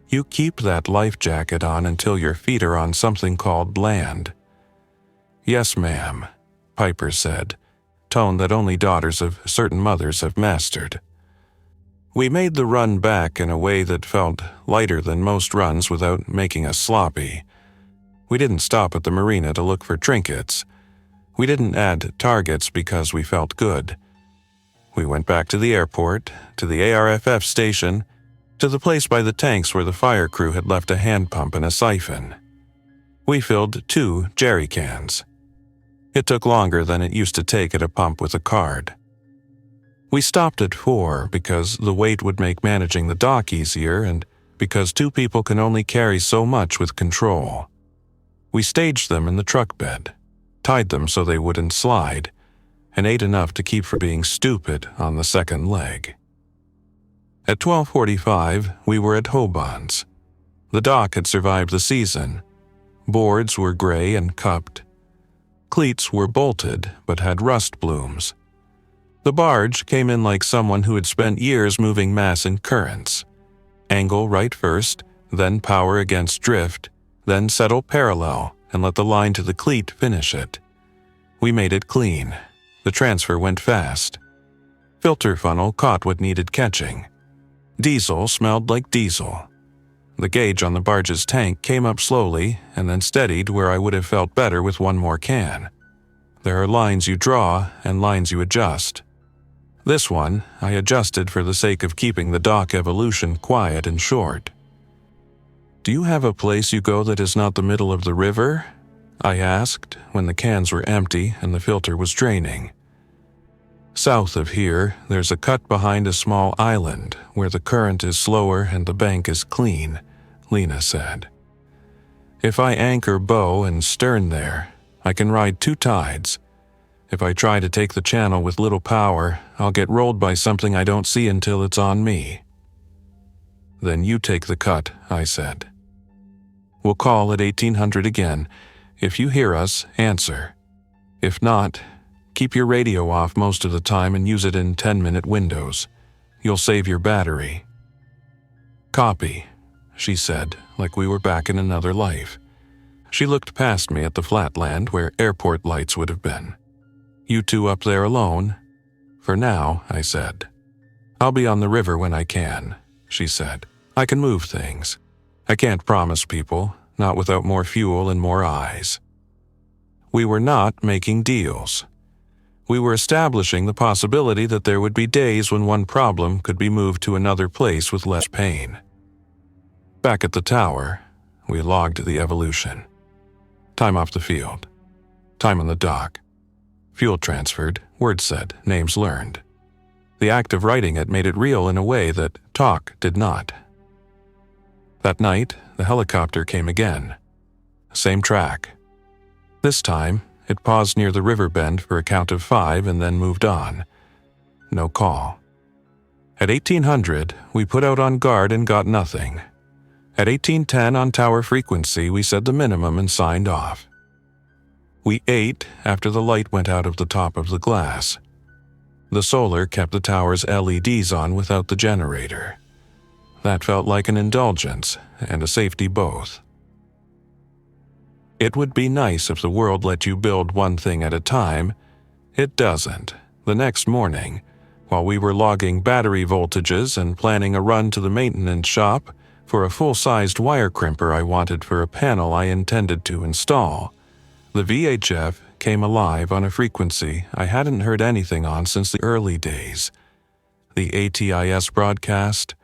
You keep that life jacket on until your feet are on something called land. Yes, ma'am, Piper said, tone that only daughters of certain mothers have mastered. We made the run back in a way that felt lighter than most runs without making us sloppy. We didn't stop at the marina to look for trinkets. We didn't add targets because we felt good. We went back to the airport, to the ARFF station, to the place by the tanks where the fire crew had left a hand pump and a siphon. We filled 2 jerry cans. It took longer than it used to take at a pump with a card. We stopped at 4 because the weight would make managing the dock easier and because 2 people can only carry so much with control. We staged them in the truck bed, tied them so they wouldn't slide, and ate enough to keep from being stupid on the second leg. At 12:45, we were at Hoban's. The dock had survived the season. Boards were gray and cupped. Cleats were bolted but had rust blooms. The barge came in like someone who had spent years moving mass in currents. Angle right first, then power against drift, then settle parallel and let the line to the cleat finish it. We made it clean. The transfer went fast. Filter funnel caught what needed catching. Diesel smelled like diesel. The gauge on the barge's tank came up slowly and then steadied where I would have felt better with one more can. There are lines you draw and lines you adjust. This one I adjusted for the sake of keeping the dock evolution quiet and short. Do you have a place you go that is not the middle of the river? I asked when the cans were empty and the filter was draining. South of here, there's a cut behind a small island where the current is slower and the bank is clean, Lena said. If I anchor bow and stern there, I can ride 2 tides. If I try to take the channel with little power, I'll get rolled by something I don't see until it's on me. Then you take the cut, I said. We'll call at 1800 again. If you hear us, answer. If not, keep your radio off most of the time and use it in 10-minute windows. You'll save your battery. Copy, she said, like we were back in another life. She looked past me at the flatland where airport lights would have been. You 2 up there alone? For now, I said. I'll be on the river when I can, she said. I can move things. I can't promise people, not without more fuel and more eyes. We were not making deals. We were establishing the possibility that there would be days when one problem could be moved to another place with less pain. Back at the tower, we logged the evolution. Time off the field. Time on the dock. Fuel transferred, word said, names learned. The act of writing it made it real in a way that talk did not. That night, the helicopter came again. Same track. This time, it paused near the river bend for a count of 5 and then moved on. No call. At 1800, we put out on guard and got nothing. At 1810 on tower frequency, we said the minimum and signed off. We ate after the light went out of the top of the glass. The solar kept the tower's LEDs on without the generator. That felt like an indulgence and a safety both. It would be nice if the world let you build one thing at a time. It doesn't. The next morning, while we were logging battery voltages and planning a run to the maintenance shop for a full-sized wire crimper I wanted for a panel I intended to install, the VHF came alive on a frequency I hadn't heard anything on since the early days. The ATIS broadcast,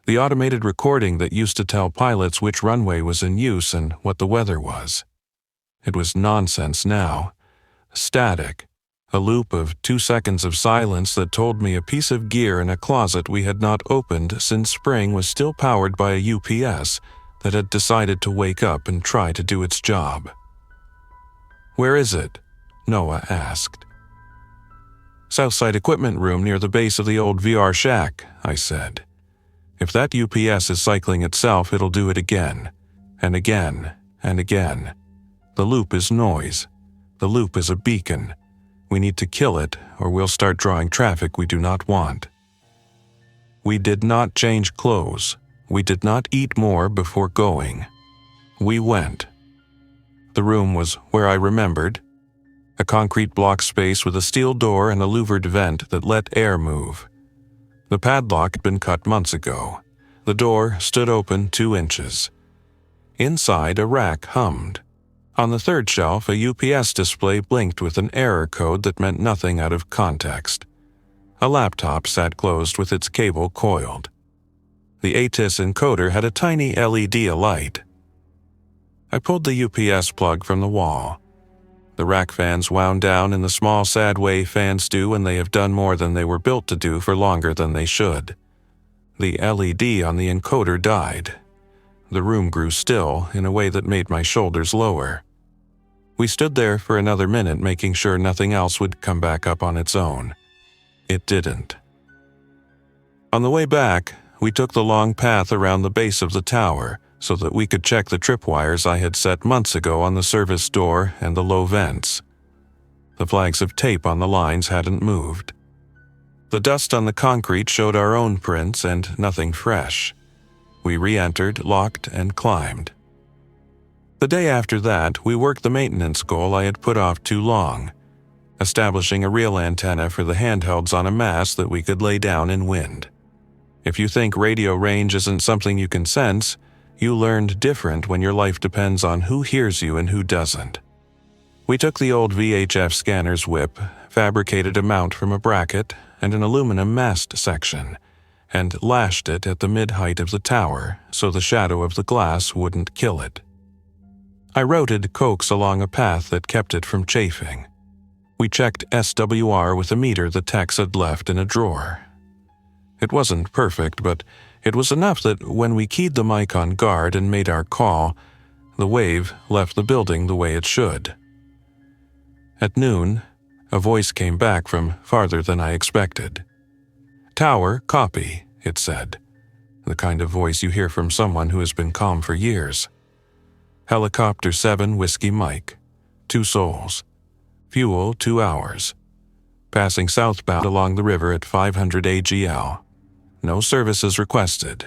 the automated recording that used to tell pilots which runway was in use and what the weather was. It was nonsense now, static, A loop of 2 seconds of silence that told me a piece of gear in a closet we had not opened since spring was still powered by a UPS that had decided to wake up and try to do its job. "Where is it?" Noah asked. "Southside equipment room near the base of the old VR shack," I said. "If that UPS is cycling itself, it'll do it again, and again, and again. The loop is noise. The loop is a beacon. We need to kill it, or we'll start drawing traffic we do not want." We did not change clothes. We did not eat more before going. We went. The room was where I remembered. A concrete block space with a steel door and a louvered vent that let air move. The padlock had been cut months ago. The door stood open 2 inches. Inside, a rack hummed. On the 3rd shelf, a UPS display blinked with an error code that meant nothing out of context. A laptop sat closed with its cable coiled. The ATIS encoder had a tiny LED alight. I pulled the UPS plug from the wall. The rack fans wound down in the small, sad way fans do when they have done more than they were built to do for longer than they should. The LED on the encoder died. The room grew still in a way that made my shoulders lower. We stood there for another minute, making sure nothing else would come back up on its own. It didn't. On the way back, we took the long path around the base of the tower so that we could check the tripwires I had set months ago on the service door and the low vents. The flags of tape on the lines hadn't moved. The dust on the concrete showed our own prints and nothing fresh. We re-entered, locked, and climbed. The day after that, we worked the maintenance goal I had put off too long, establishing a real antenna for the handhelds on a mast that we could lay down in wind. If you think radio range isn't something you can sense, you learned different when your life depends on who hears you and who doesn't. We took the old VHF scanner's whip, fabricated a mount from a bracket and an aluminum mast section, and lashed it at the mid-height of the tower so the shadow of the glass wouldn't kill it. I routed coax along a path that kept it from chafing. We checked SWR with a meter the techs had left in a drawer. It wasn't perfect, but it was enough that when we keyed the mic on guard and made our call, the wave left the building the way it should. At noon, a voice came back from farther than I expected. "Tower, copy," it said, the kind of voice you hear from someone who has been calm for years. "Helicopter 7 Whiskey Mike, 2 souls. Fuel 2 hours. Passing southbound along the river at 500 AGL. No services requested.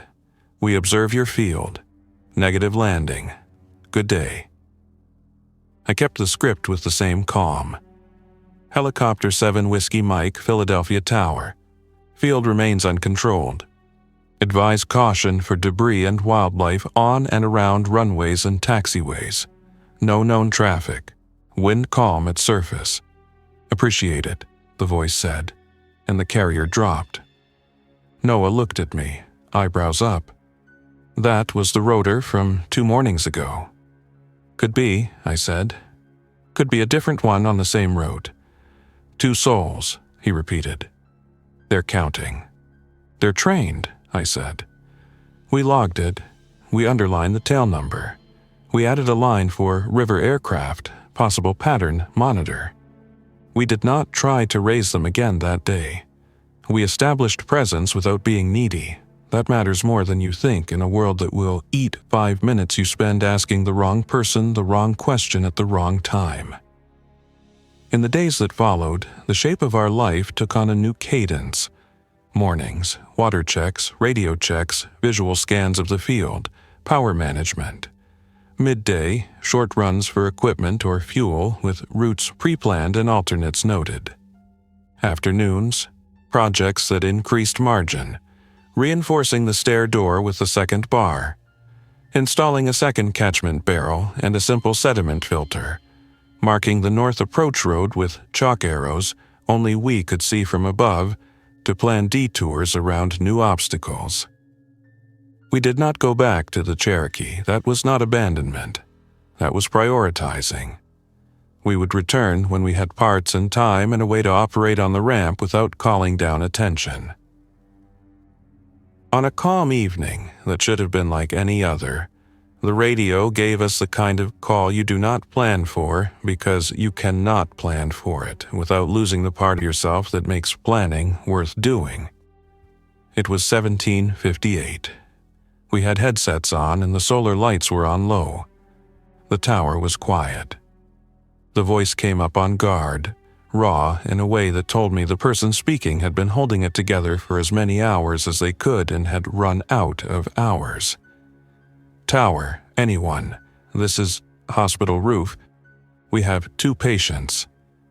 We observe your field. Negative landing. Good day." I kept the script with the same calm. "Helicopter 7 Whiskey Mike, Philadelphia Tower. Field remains uncontrolled. Advise caution for debris and wildlife on and around runways and taxiways. No known traffic. Wind calm at surface. Appreciate it," the voice said, and the carrier dropped. Noah looked at me, eyebrows up. "That was the rotor from 2 mornings ago." "Could be," I said. "Could be a different one on the same route." 2 souls, he repeated. "They're counting." "They're trained," I said. We logged it. We underlined the tail number. We added a line for river aircraft, possible pattern monitor. We did not try to raise them again that day. We established presence without being needy. That matters more than you think in a world that will eat 5 minutes you spend asking the wrong person the wrong question at the wrong time. In the days that followed, the shape of our life took on a new cadence. Mornings, water checks, radio checks, visual scans of the field, power management. Midday, short runs for equipment or fuel with routes pre-planned and alternates noted. Afternoons, projects that increased margin, reinforcing the stair door with a second bar, installing a second catchment barrel and a simple sediment filter, marking the north approach road with chalk arrows only we could see from above to plan detours around new obstacles. We did not go back to the Cherokee. That was not abandonment. That was prioritizing. We would return when we had parts and time and a way to operate on the ramp without calling down attention. On a calm evening that should have been like any other, the radio gave us the kind of call you do not plan for because you cannot plan for it without losing the part of yourself that makes planning worth doing. It was 1758. We had headsets on and the solar lights were on low. The tower was quiet. The voice came up on guard, raw in a way that told me the person speaking had been holding it together for as many hours as they could and had run out of hours. Tower, anyone. This is hospital roof. We have 2 patients.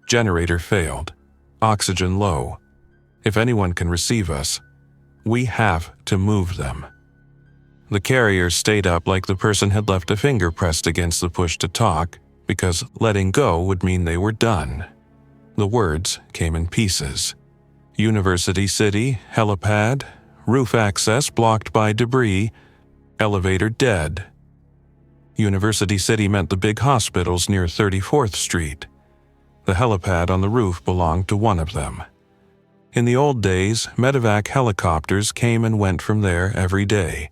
Generator failed. Oxygen low. If anyone can receive us, we have to move them. The carrier stayed up like the person had left a finger pressed against the push to talk, because letting go would mean they were done. The words came in pieces. University City, helipad, roof access blocked by debris, elevator dead. University City meant the big hospitals near 34th Street. The helipad on the roof belonged to one of them. In the old days, medevac helicopters came and went from there every day.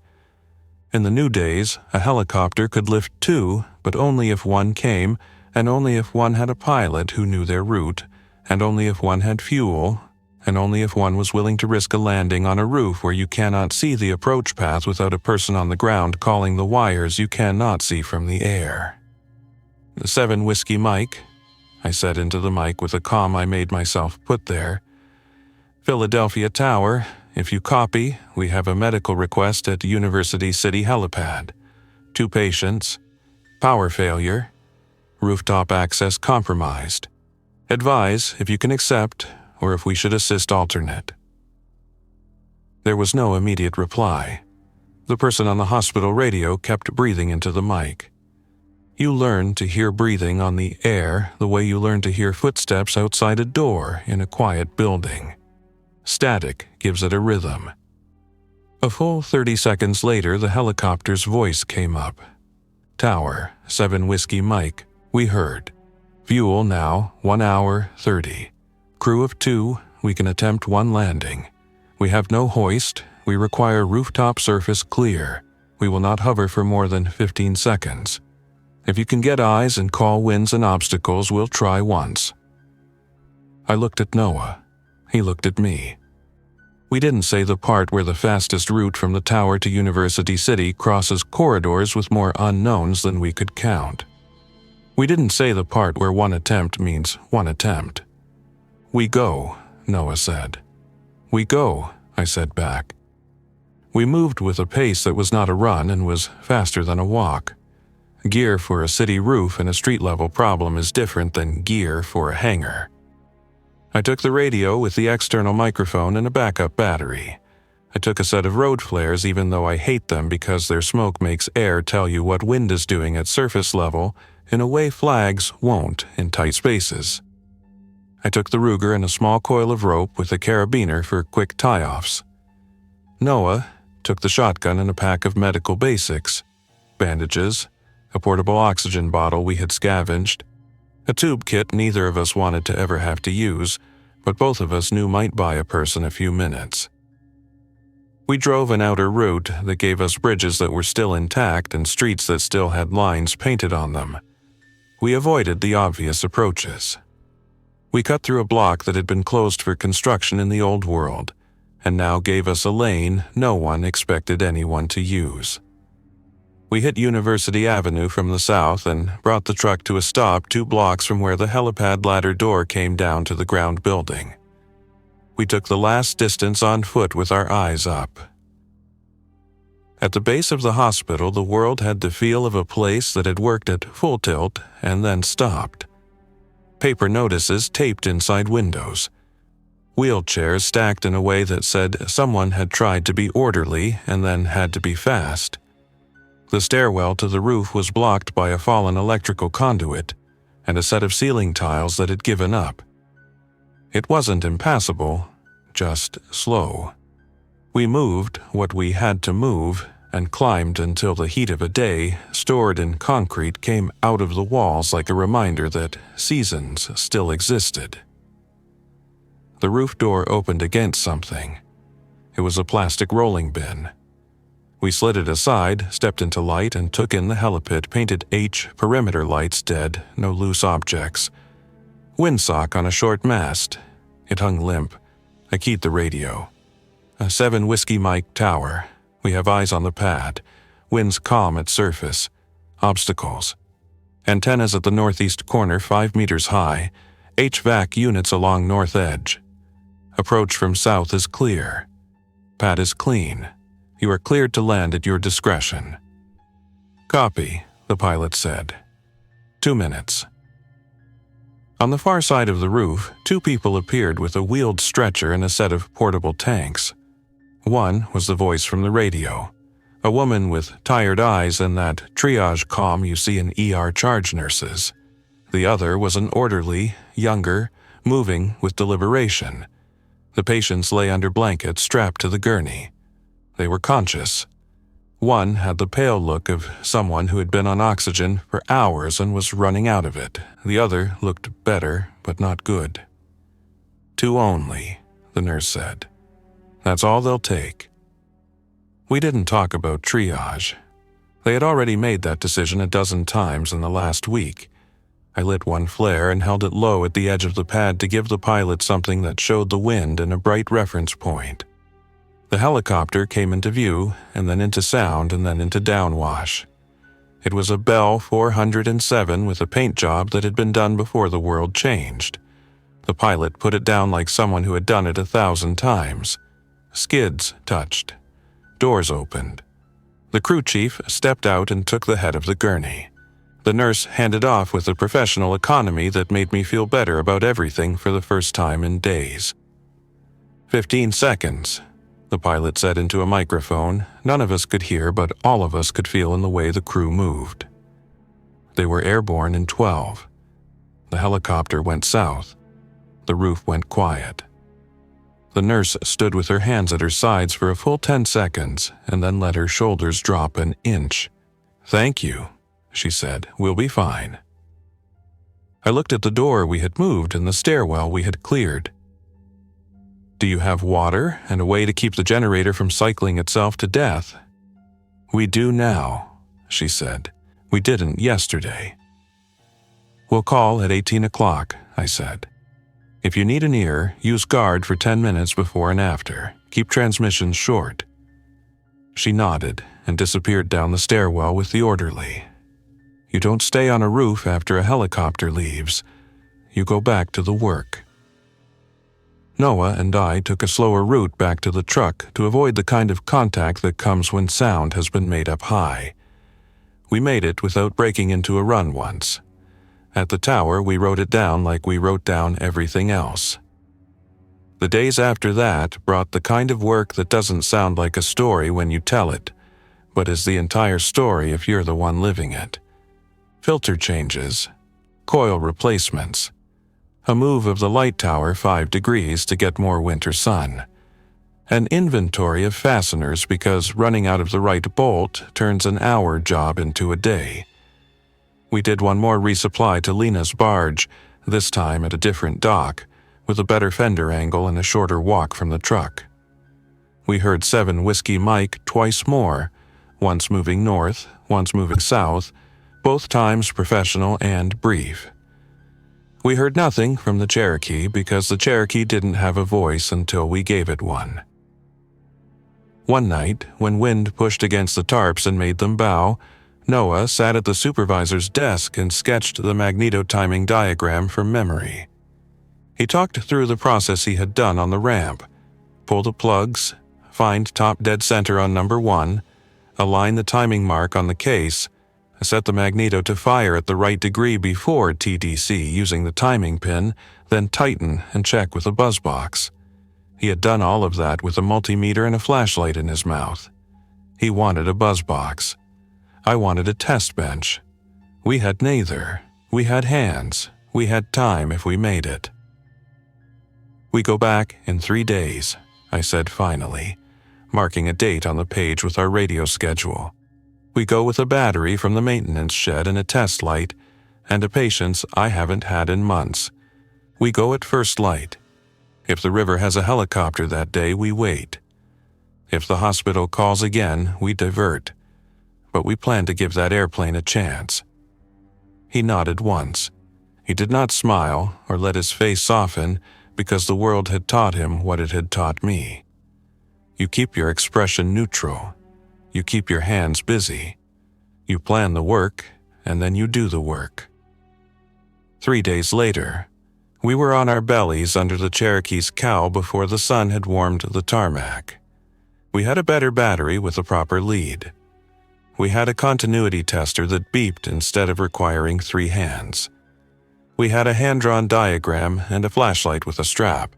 In the new days, a helicopter could lift 2, but only if one came, and only if one had a pilot who knew their route, and only if one had fuel, and only if one was willing to risk a landing on a roof where you cannot see the approach path without a person on the ground calling the wires you cannot see from the air. "The 7 Whiskey Mike," I said into the mic with a calm I made myself put there. "Philadelphia Tower, if you copy, we have a medical request at University City helipad. 2 patients. Power failure. Rooftop access compromised. Advise if you can accept or if we should assist alternate." There was no immediate reply. The person on the hospital radio kept breathing into the mic. You learn to hear breathing on the air the way you learn to hear footsteps outside a door in a quiet building. Static gives it a rhythm. A full 30 seconds later, the helicopter's voice came up. "Tower, 7 Whiskey Mike, we heard. Fuel now, 1 hour 30. Crew of 2, we can attempt 1 landing. We have no hoist, we require rooftop surface clear. We will not hover for more than 15 seconds. If you can get eyes and call winds and obstacles, we'll try once." I looked at Noah. He looked at me. We didn't say the part where the fastest route from the tower to University City crosses corridors with more unknowns than we could count. We didn't say the part where 1 attempt means 1 attempt. "We go," Noah said. "We go," I said back. We moved with a pace that was not a run and was faster than a walk. Gear for a city roof and a street-level problem is different than gear for a hangar. I took the radio with the external microphone and a backup battery. I took a set of road flares even though I hate them because their smoke makes air tell you what wind is doing at surface level in a way flags won't in tight spaces. I took the Ruger and a small coil of rope with a carabiner for quick tie-offs. Noah took the shotgun and a pack of medical basics, bandages, a portable oxygen bottle we had scavenged, a tube kit neither of us wanted to ever have to use, but both of us knew might buy a person a few minutes. We drove an outer route that gave us bridges that were still intact and streets that still had lines painted on them. We avoided the obvious approaches. We cut through a block that had been closed for construction in the old world, and now gave us a lane no one expected anyone to use. We hit University Avenue from the south and brought the truck to a stop 2 blocks from where the helipad ladder door came down to the ground building. We took the last distance on foot with our eyes up. At the base of the hospital, the world had the feel of a place that had worked at full tilt and then stopped. Paper notices taped inside windows. Wheelchairs stacked in a way that said someone had tried to be orderly and then had to be fast. The stairwell to the roof was blocked by a fallen electrical conduit and a set of ceiling tiles that had given up. It wasn't impassable, just slow. We moved what we had to move and climbed until the heat of a day stored in concrete came out of the walls like a reminder that seasons still existed. The roof door opened against something. It was a plastic rolling bin. We slid it aside, stepped into light, and took in the helipad painted H perimeter lights dead, no loose objects. Windsock on a short mast. It hung limp. I keyed the radio. A 7 Whiskey Mike tower. We have eyes on the pad. Winds calm at surface. Obstacles. Antennas at the northeast corner 5 meters high. HVAC units along north edge. Approach from south is clear. Pad is clean. You are cleared to land at your discretion. Copy, the pilot said. 2 minutes. On the far side of the roof, 2 people appeared with a wheeled stretcher and a set of portable tanks. One was the voice from the radio, a woman with tired eyes and that triage calm you see in ER charge nurses. The other was an orderly, younger, moving with deliberation. The patients lay under blankets strapped to the gurney. They were conscious. One had the pale look of someone who had been on oxygen for hours and was running out of it. The other looked better, but not good. 2 only, the nurse said. That's all they'll take. We didn't talk about triage. They had already made that decision a dozen times in the last week. I lit one flare and held it low at the edge of the pad to give the pilot something that showed the wind and a bright reference point. The helicopter came into view, and then into sound, and then into downwash. It was a Bell 407 with a paint job that had been done before the world changed. The pilot put it down like someone who had done it 1,000 times. Skids touched. Doors opened. The crew chief stepped out and took the head of the gurney. The nurse handed off with a professional economy that made me feel better about everything for the first time in days. 15 seconds. The pilot said into a microphone. None of us could hear, but all of us could feel in the way the crew moved. They were airborne in 12. The helicopter went south. The roof went quiet. The nurse stood with her hands at her sides for a full 10 seconds and then let her shoulders drop an inch. "Thank you," she said. "We'll be fine." I looked at the door we had moved and the stairwell we had cleared. "Do you have water and a way to keep the generator from cycling itself to death?" "We do now," she said. "We didn't yesterday." "We'll call at 18 o'clock, I said. "If you need an ear, use guard for 10 minutes before and after. Keep transmissions short." She nodded and disappeared down the stairwell with the orderly. You don't stay on a roof after a helicopter leaves. You go back to the work. Noah and I took a slower route back to the truck to avoid the kind of contact that comes when sound has been made up high. We made it without breaking into a run once. At the tower, we wrote it down like we wrote down everything else. The days after that brought the kind of work that doesn't sound like a story when you tell it, but is the entire story if you're the one living it. Filter changes, coil replacements, a move of the light tower 5 degrees to get more winter sun, an inventory of fasteners because running out of the right bolt turns an hour job into a day. We did one more resupply to Lena's barge, this time at a different dock, with a better fender angle and a shorter walk from the truck. We heard 7 Whiskey Mike twice more, once moving north, once moving south, both times professional and brief. We heard nothing from the Cherokee because the Cherokee didn't have a voice until we gave it one. One night, when wind pushed against the tarps and made them bow, Noah sat at the supervisor's desk and sketched the magneto-timing diagram from memory. He talked through the process he had done on the ramp. Pull the plugs, find top dead center on number 1, align the timing mark on the case, set the magneto to fire at the right degree before TDC using the timing pin, then tighten and check with a buzz box. He had done all of that with a multimeter and a flashlight in his mouth. He wanted a buzz box. I wanted a test bench. We had neither. We had hands. We had time if we made it. "We go back in 3 days," I said finally. marking a date on the page with our radio schedule. We go with a battery from the maintenance shed and a test light, and a patience I haven't had in months. We go at first light. If the river has a helicopter that day, we wait. If the hospital calls again, we divert. But we plan to give that airplane a chance. He nodded once. He did not smile or let his face soften because the world had taught him what it had taught me. You keep your expression neutral. You keep your hands busy. You plan the work, and then you do the work. 3 days later, we were on our bellies under the Cherokee's cow before the sun had warmed the tarmac. We had a better battery with a proper lead. We had a continuity tester that beeped instead of requiring 3 hands. We had a hand-drawn diagram and a flashlight with a strap.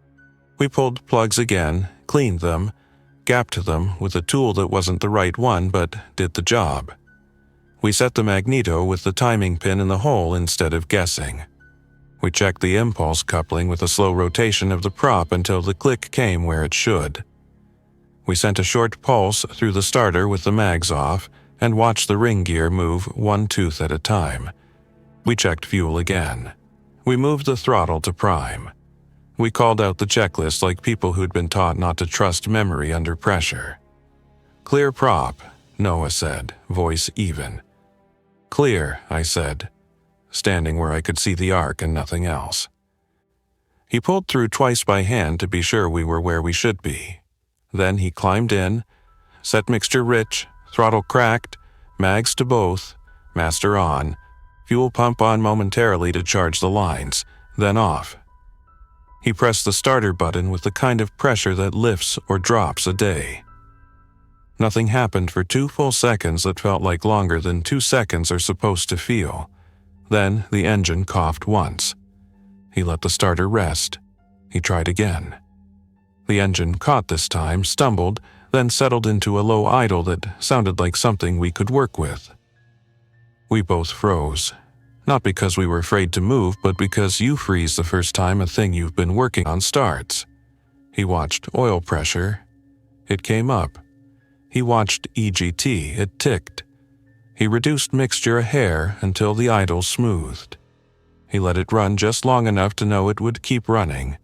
We pulled plugs again, cleaned them, gapped them with a tool that wasn't the right one but did the job. We set the magneto with the timing pin in the hole instead of guessing. We checked the impulse coupling with a slow rotation of the prop until the click came where it should. We sent a short pulse through the starter with the mags off and watched the ring gear move 1 tooth at a time. We checked fuel again. We moved the throttle to prime. We called out the checklist like people who'd been taught not to trust memory under pressure. "Clear prop," Noah said, voice even. "Clear," I said, standing where I could see the arc and nothing else. He pulled through twice by hand to be sure we were where we should be. Then he climbed in, set mixture rich, throttle cracked, mags to both, master on, fuel pump on momentarily to charge the lines, then off. He pressed the starter button with the kind of pressure that lifts or drops a day. Nothing happened for 2 full seconds that felt like longer than 2 seconds are supposed to feel. Then the engine coughed once. He let the starter rest. He tried again. The engine caught this time, stumbled, then settled into a low idle that sounded like something we could work with. We both froze. Not because we were afraid to move, but because you freeze the first time a thing you've been working on starts. He watched oil pressure. It came up. He watched EGT. It ticked. He reduced mixture a hair until the idle smoothed. He let it run just long enough to know it would keep running,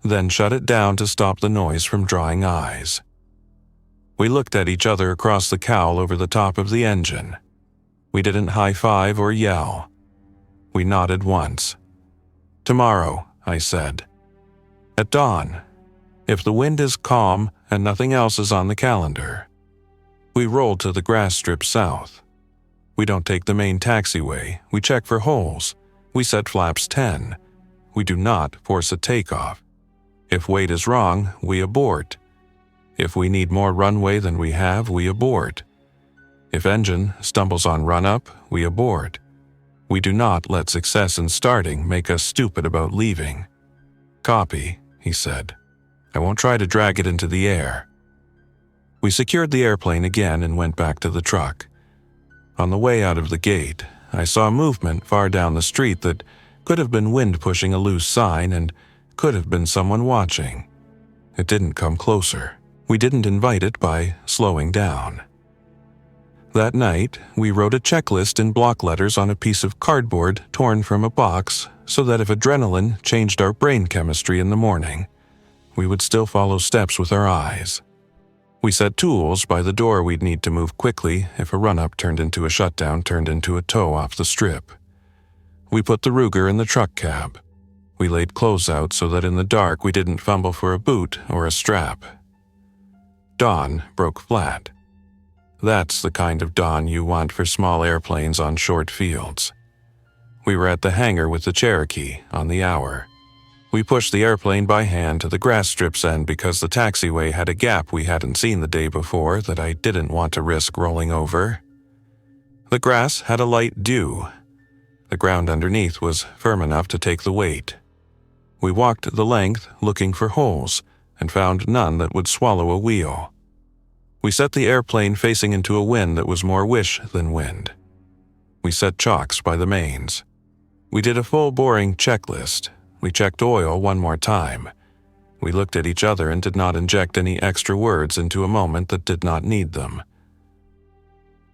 then shut it down to stop the noise from drawing eyes. We looked at each other across the cowl over the top of the engine. We didn't high-five or yell. We nodded once. "Tomorrow," I said. "At dawn, if the wind is calm and nothing else is on the calendar." We rolled to the grass strip south. We don't take the main taxiway. We check for holes. We set flaps 10. We do not force a takeoff. If weight is wrong, we abort. If we need more runway than we have, we abort. If engine stumbles on run-up, we abort. We do not let success in starting make us stupid about leaving. "Copy," he said. "I won't try to drag it into the air." We secured the airplane again and went back to the truck. On the way out of the gate, I saw movement far down the street that could have been wind pushing a loose sign and could have been someone watching. It didn't come closer. We didn't invite it by slowing down. That night, we wrote a checklist in block letters on a piece of cardboard torn from a box so that if adrenaline changed our brain chemistry in the morning, we would still follow steps with our eyes. We set tools by the door we'd need to move quickly if a run-up turned into a shutdown turned into a tow off the strip. We put the Ruger in the truck cab. We laid clothes out so that in the dark we didn't fumble for a boot or a strap. Dawn broke flat. That's the kind of dawn you want for small airplanes on short fields. We were at the hangar with the Cherokee on the hour. We pushed the airplane by hand to the grass strip's end because the taxiway had a gap we hadn't seen the day before that I didn't want to risk rolling over. The grass had a light dew. The ground underneath was firm enough to take the weight. We walked the length looking for holes and found none that would swallow a wheel. We set the airplane facing into a wind that was more wish than wind. We set chocks by the mains. We did a full boring checklist. We checked oil one more time. We looked at each other and did not inject any extra words into a moment that did not need them.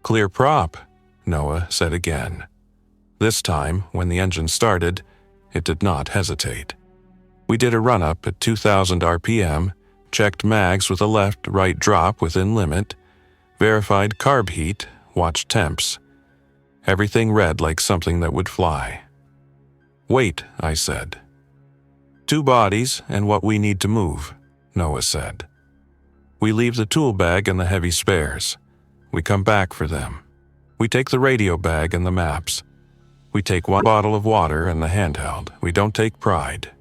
"Clear prop," Noah said again. This time, when the engine started, it did not hesitate. We did a run-up at 2,000 RPM, checked mags with a left-right drop within limit, verified carb heat, watched temps. Everything read like something that would fly. "Wait," I said. "2 bodies and what we need to move," Noah said. "We leave the tool bag and the heavy spares. We come back for them. We take the radio bag and the maps. We take 1 bottle of water and the handheld. We don't take pride."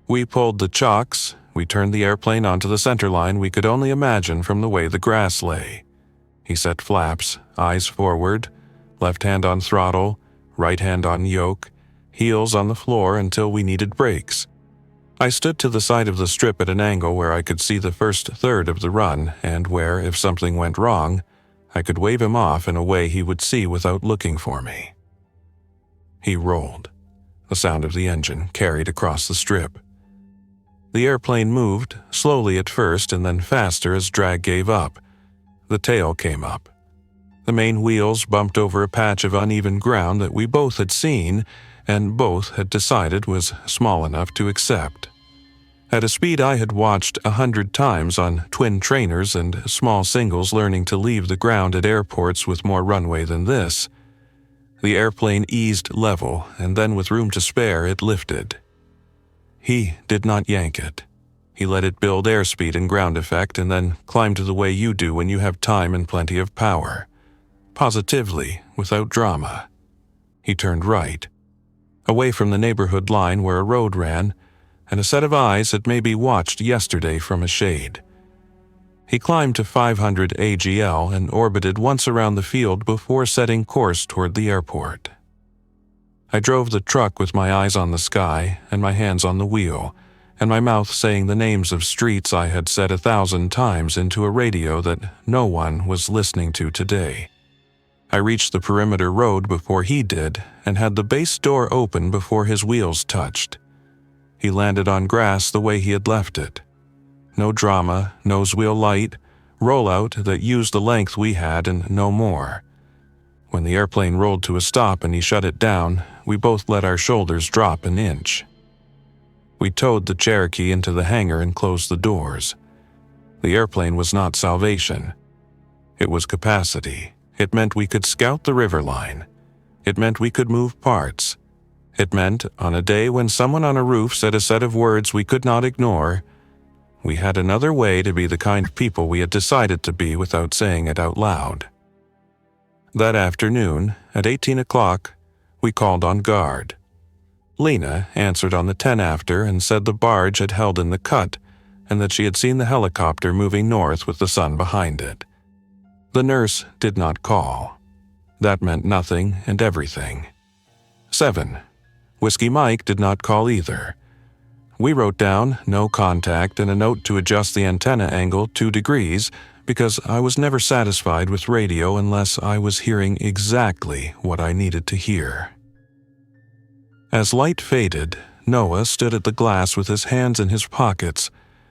We pulled the chocks. We turned the airplane onto the center line we could only imagine from the way the grass lay. He set flaps, eyes forward, left hand on throttle, right hand on yoke, heels on the floor until we needed brakes. I stood to the side of the strip at an angle where I could see the first third of the run and where, if something went wrong, I could wave him off in a way he would see without looking for me. He rolled. The sound of the engine carried across the strip. The airplane moved, slowly at first and then faster as drag gave up. The tail came up. The main wheels bumped over a patch of uneven ground that we both had seen and both had decided was small enough to accept. At a speed I had watched 100 times on twin trainers and small singles learning to leave the ground at airports with more runway than this, the airplane eased level, and then with room to spare, it lifted. He did not yank it. He let it build airspeed and ground effect and then climbed the way you do when you have time and plenty of power. Positively, without drama. He turned right, away from the neighborhood line where a road ran, and a set of eyes had maybe watched yesterday from a shade. He climbed to 500 AGL and orbited once around the field before setting course toward the airport. I drove the truck with my eyes on the sky and my hands on the wheel, and my mouth saying the names of streets I had said 1,000 times into a radio that no one was listening to today. I reached the perimeter road before he did and had the base door open before his wheels touched. He landed on grass the way he had left it. No drama, nose wheel light, rollout that used the length we had and no more. When the airplane rolled to a stop and he shut it down, we both let our shoulders drop an inch. We towed the Cherokee into the hangar and closed the doors. The airplane was not salvation. It was capacity. It meant we could scout the river line. It meant we could move parts. It meant, on a day when someone on a roof said a set of words we could not ignore, we had another way to be the kind of people we had decided to be without saying it out loud. That afternoon, at 18 o'clock, we called on guard. Lena answered on the 10 after and said the barge had held in the cut and that she had seen the helicopter moving north with the sun behind it. The nurse did not call. That meant nothing and everything. 7. Whiskey Mike did not call either. We wrote down no contact and a note to adjust the antenna angle 2 degrees because I was never satisfied with radio unless I was hearing exactly what I needed to hear. As light faded, Noah stood at the glass with his hands in his pockets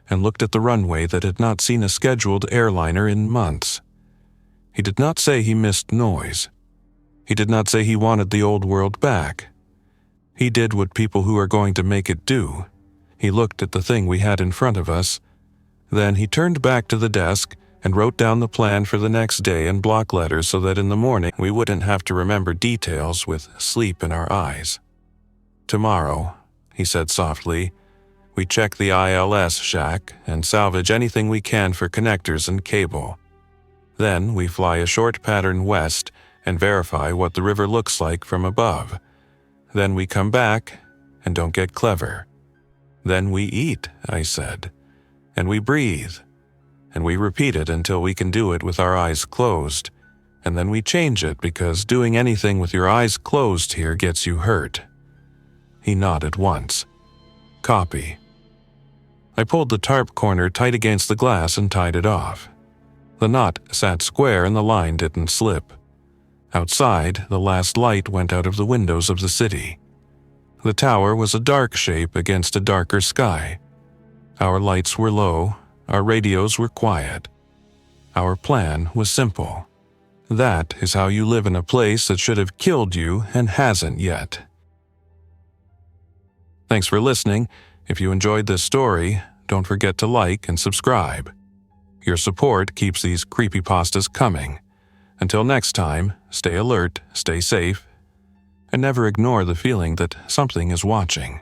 and looked at the runway that had not seen a scheduled airliner in months. He did not say he missed noise. He did not say he wanted the old world back. He did what people who are going to make it do. He looked at the thing we had in front of us. Then he turned back to the desk and wrote down the plan for the next day in block letters so that in the morning we wouldn't have to remember details with sleep in our eyes. "Tomorrow," he said softly, "we check the ILS shack and salvage anything we can for connectors and cable. Then we fly a short pattern west and verify what the river looks like from above. Then we come back and don't get clever. Then we eat," I said, "and we breathe, and we repeat it until we can do it with our eyes closed, and then we change it because doing anything with your eyes closed here gets you hurt." He nodded once. "Copy." I pulled the tarp corner tight against the glass and tied it off. The knot sat square and the line didn't slip. Outside, the last light went out of the windows of the city. The tower was a dark shape against a darker sky. Our lights were low, our radios were quiet. Our plan was simple. That is how you live in a place that should have killed you and hasn't yet. Thanks for listening. If you enjoyed this story, don't forget to like and subscribe. Your support keeps these creepypastas coming. Until next time, stay alert, stay safe, and never ignore the feeling that something is watching.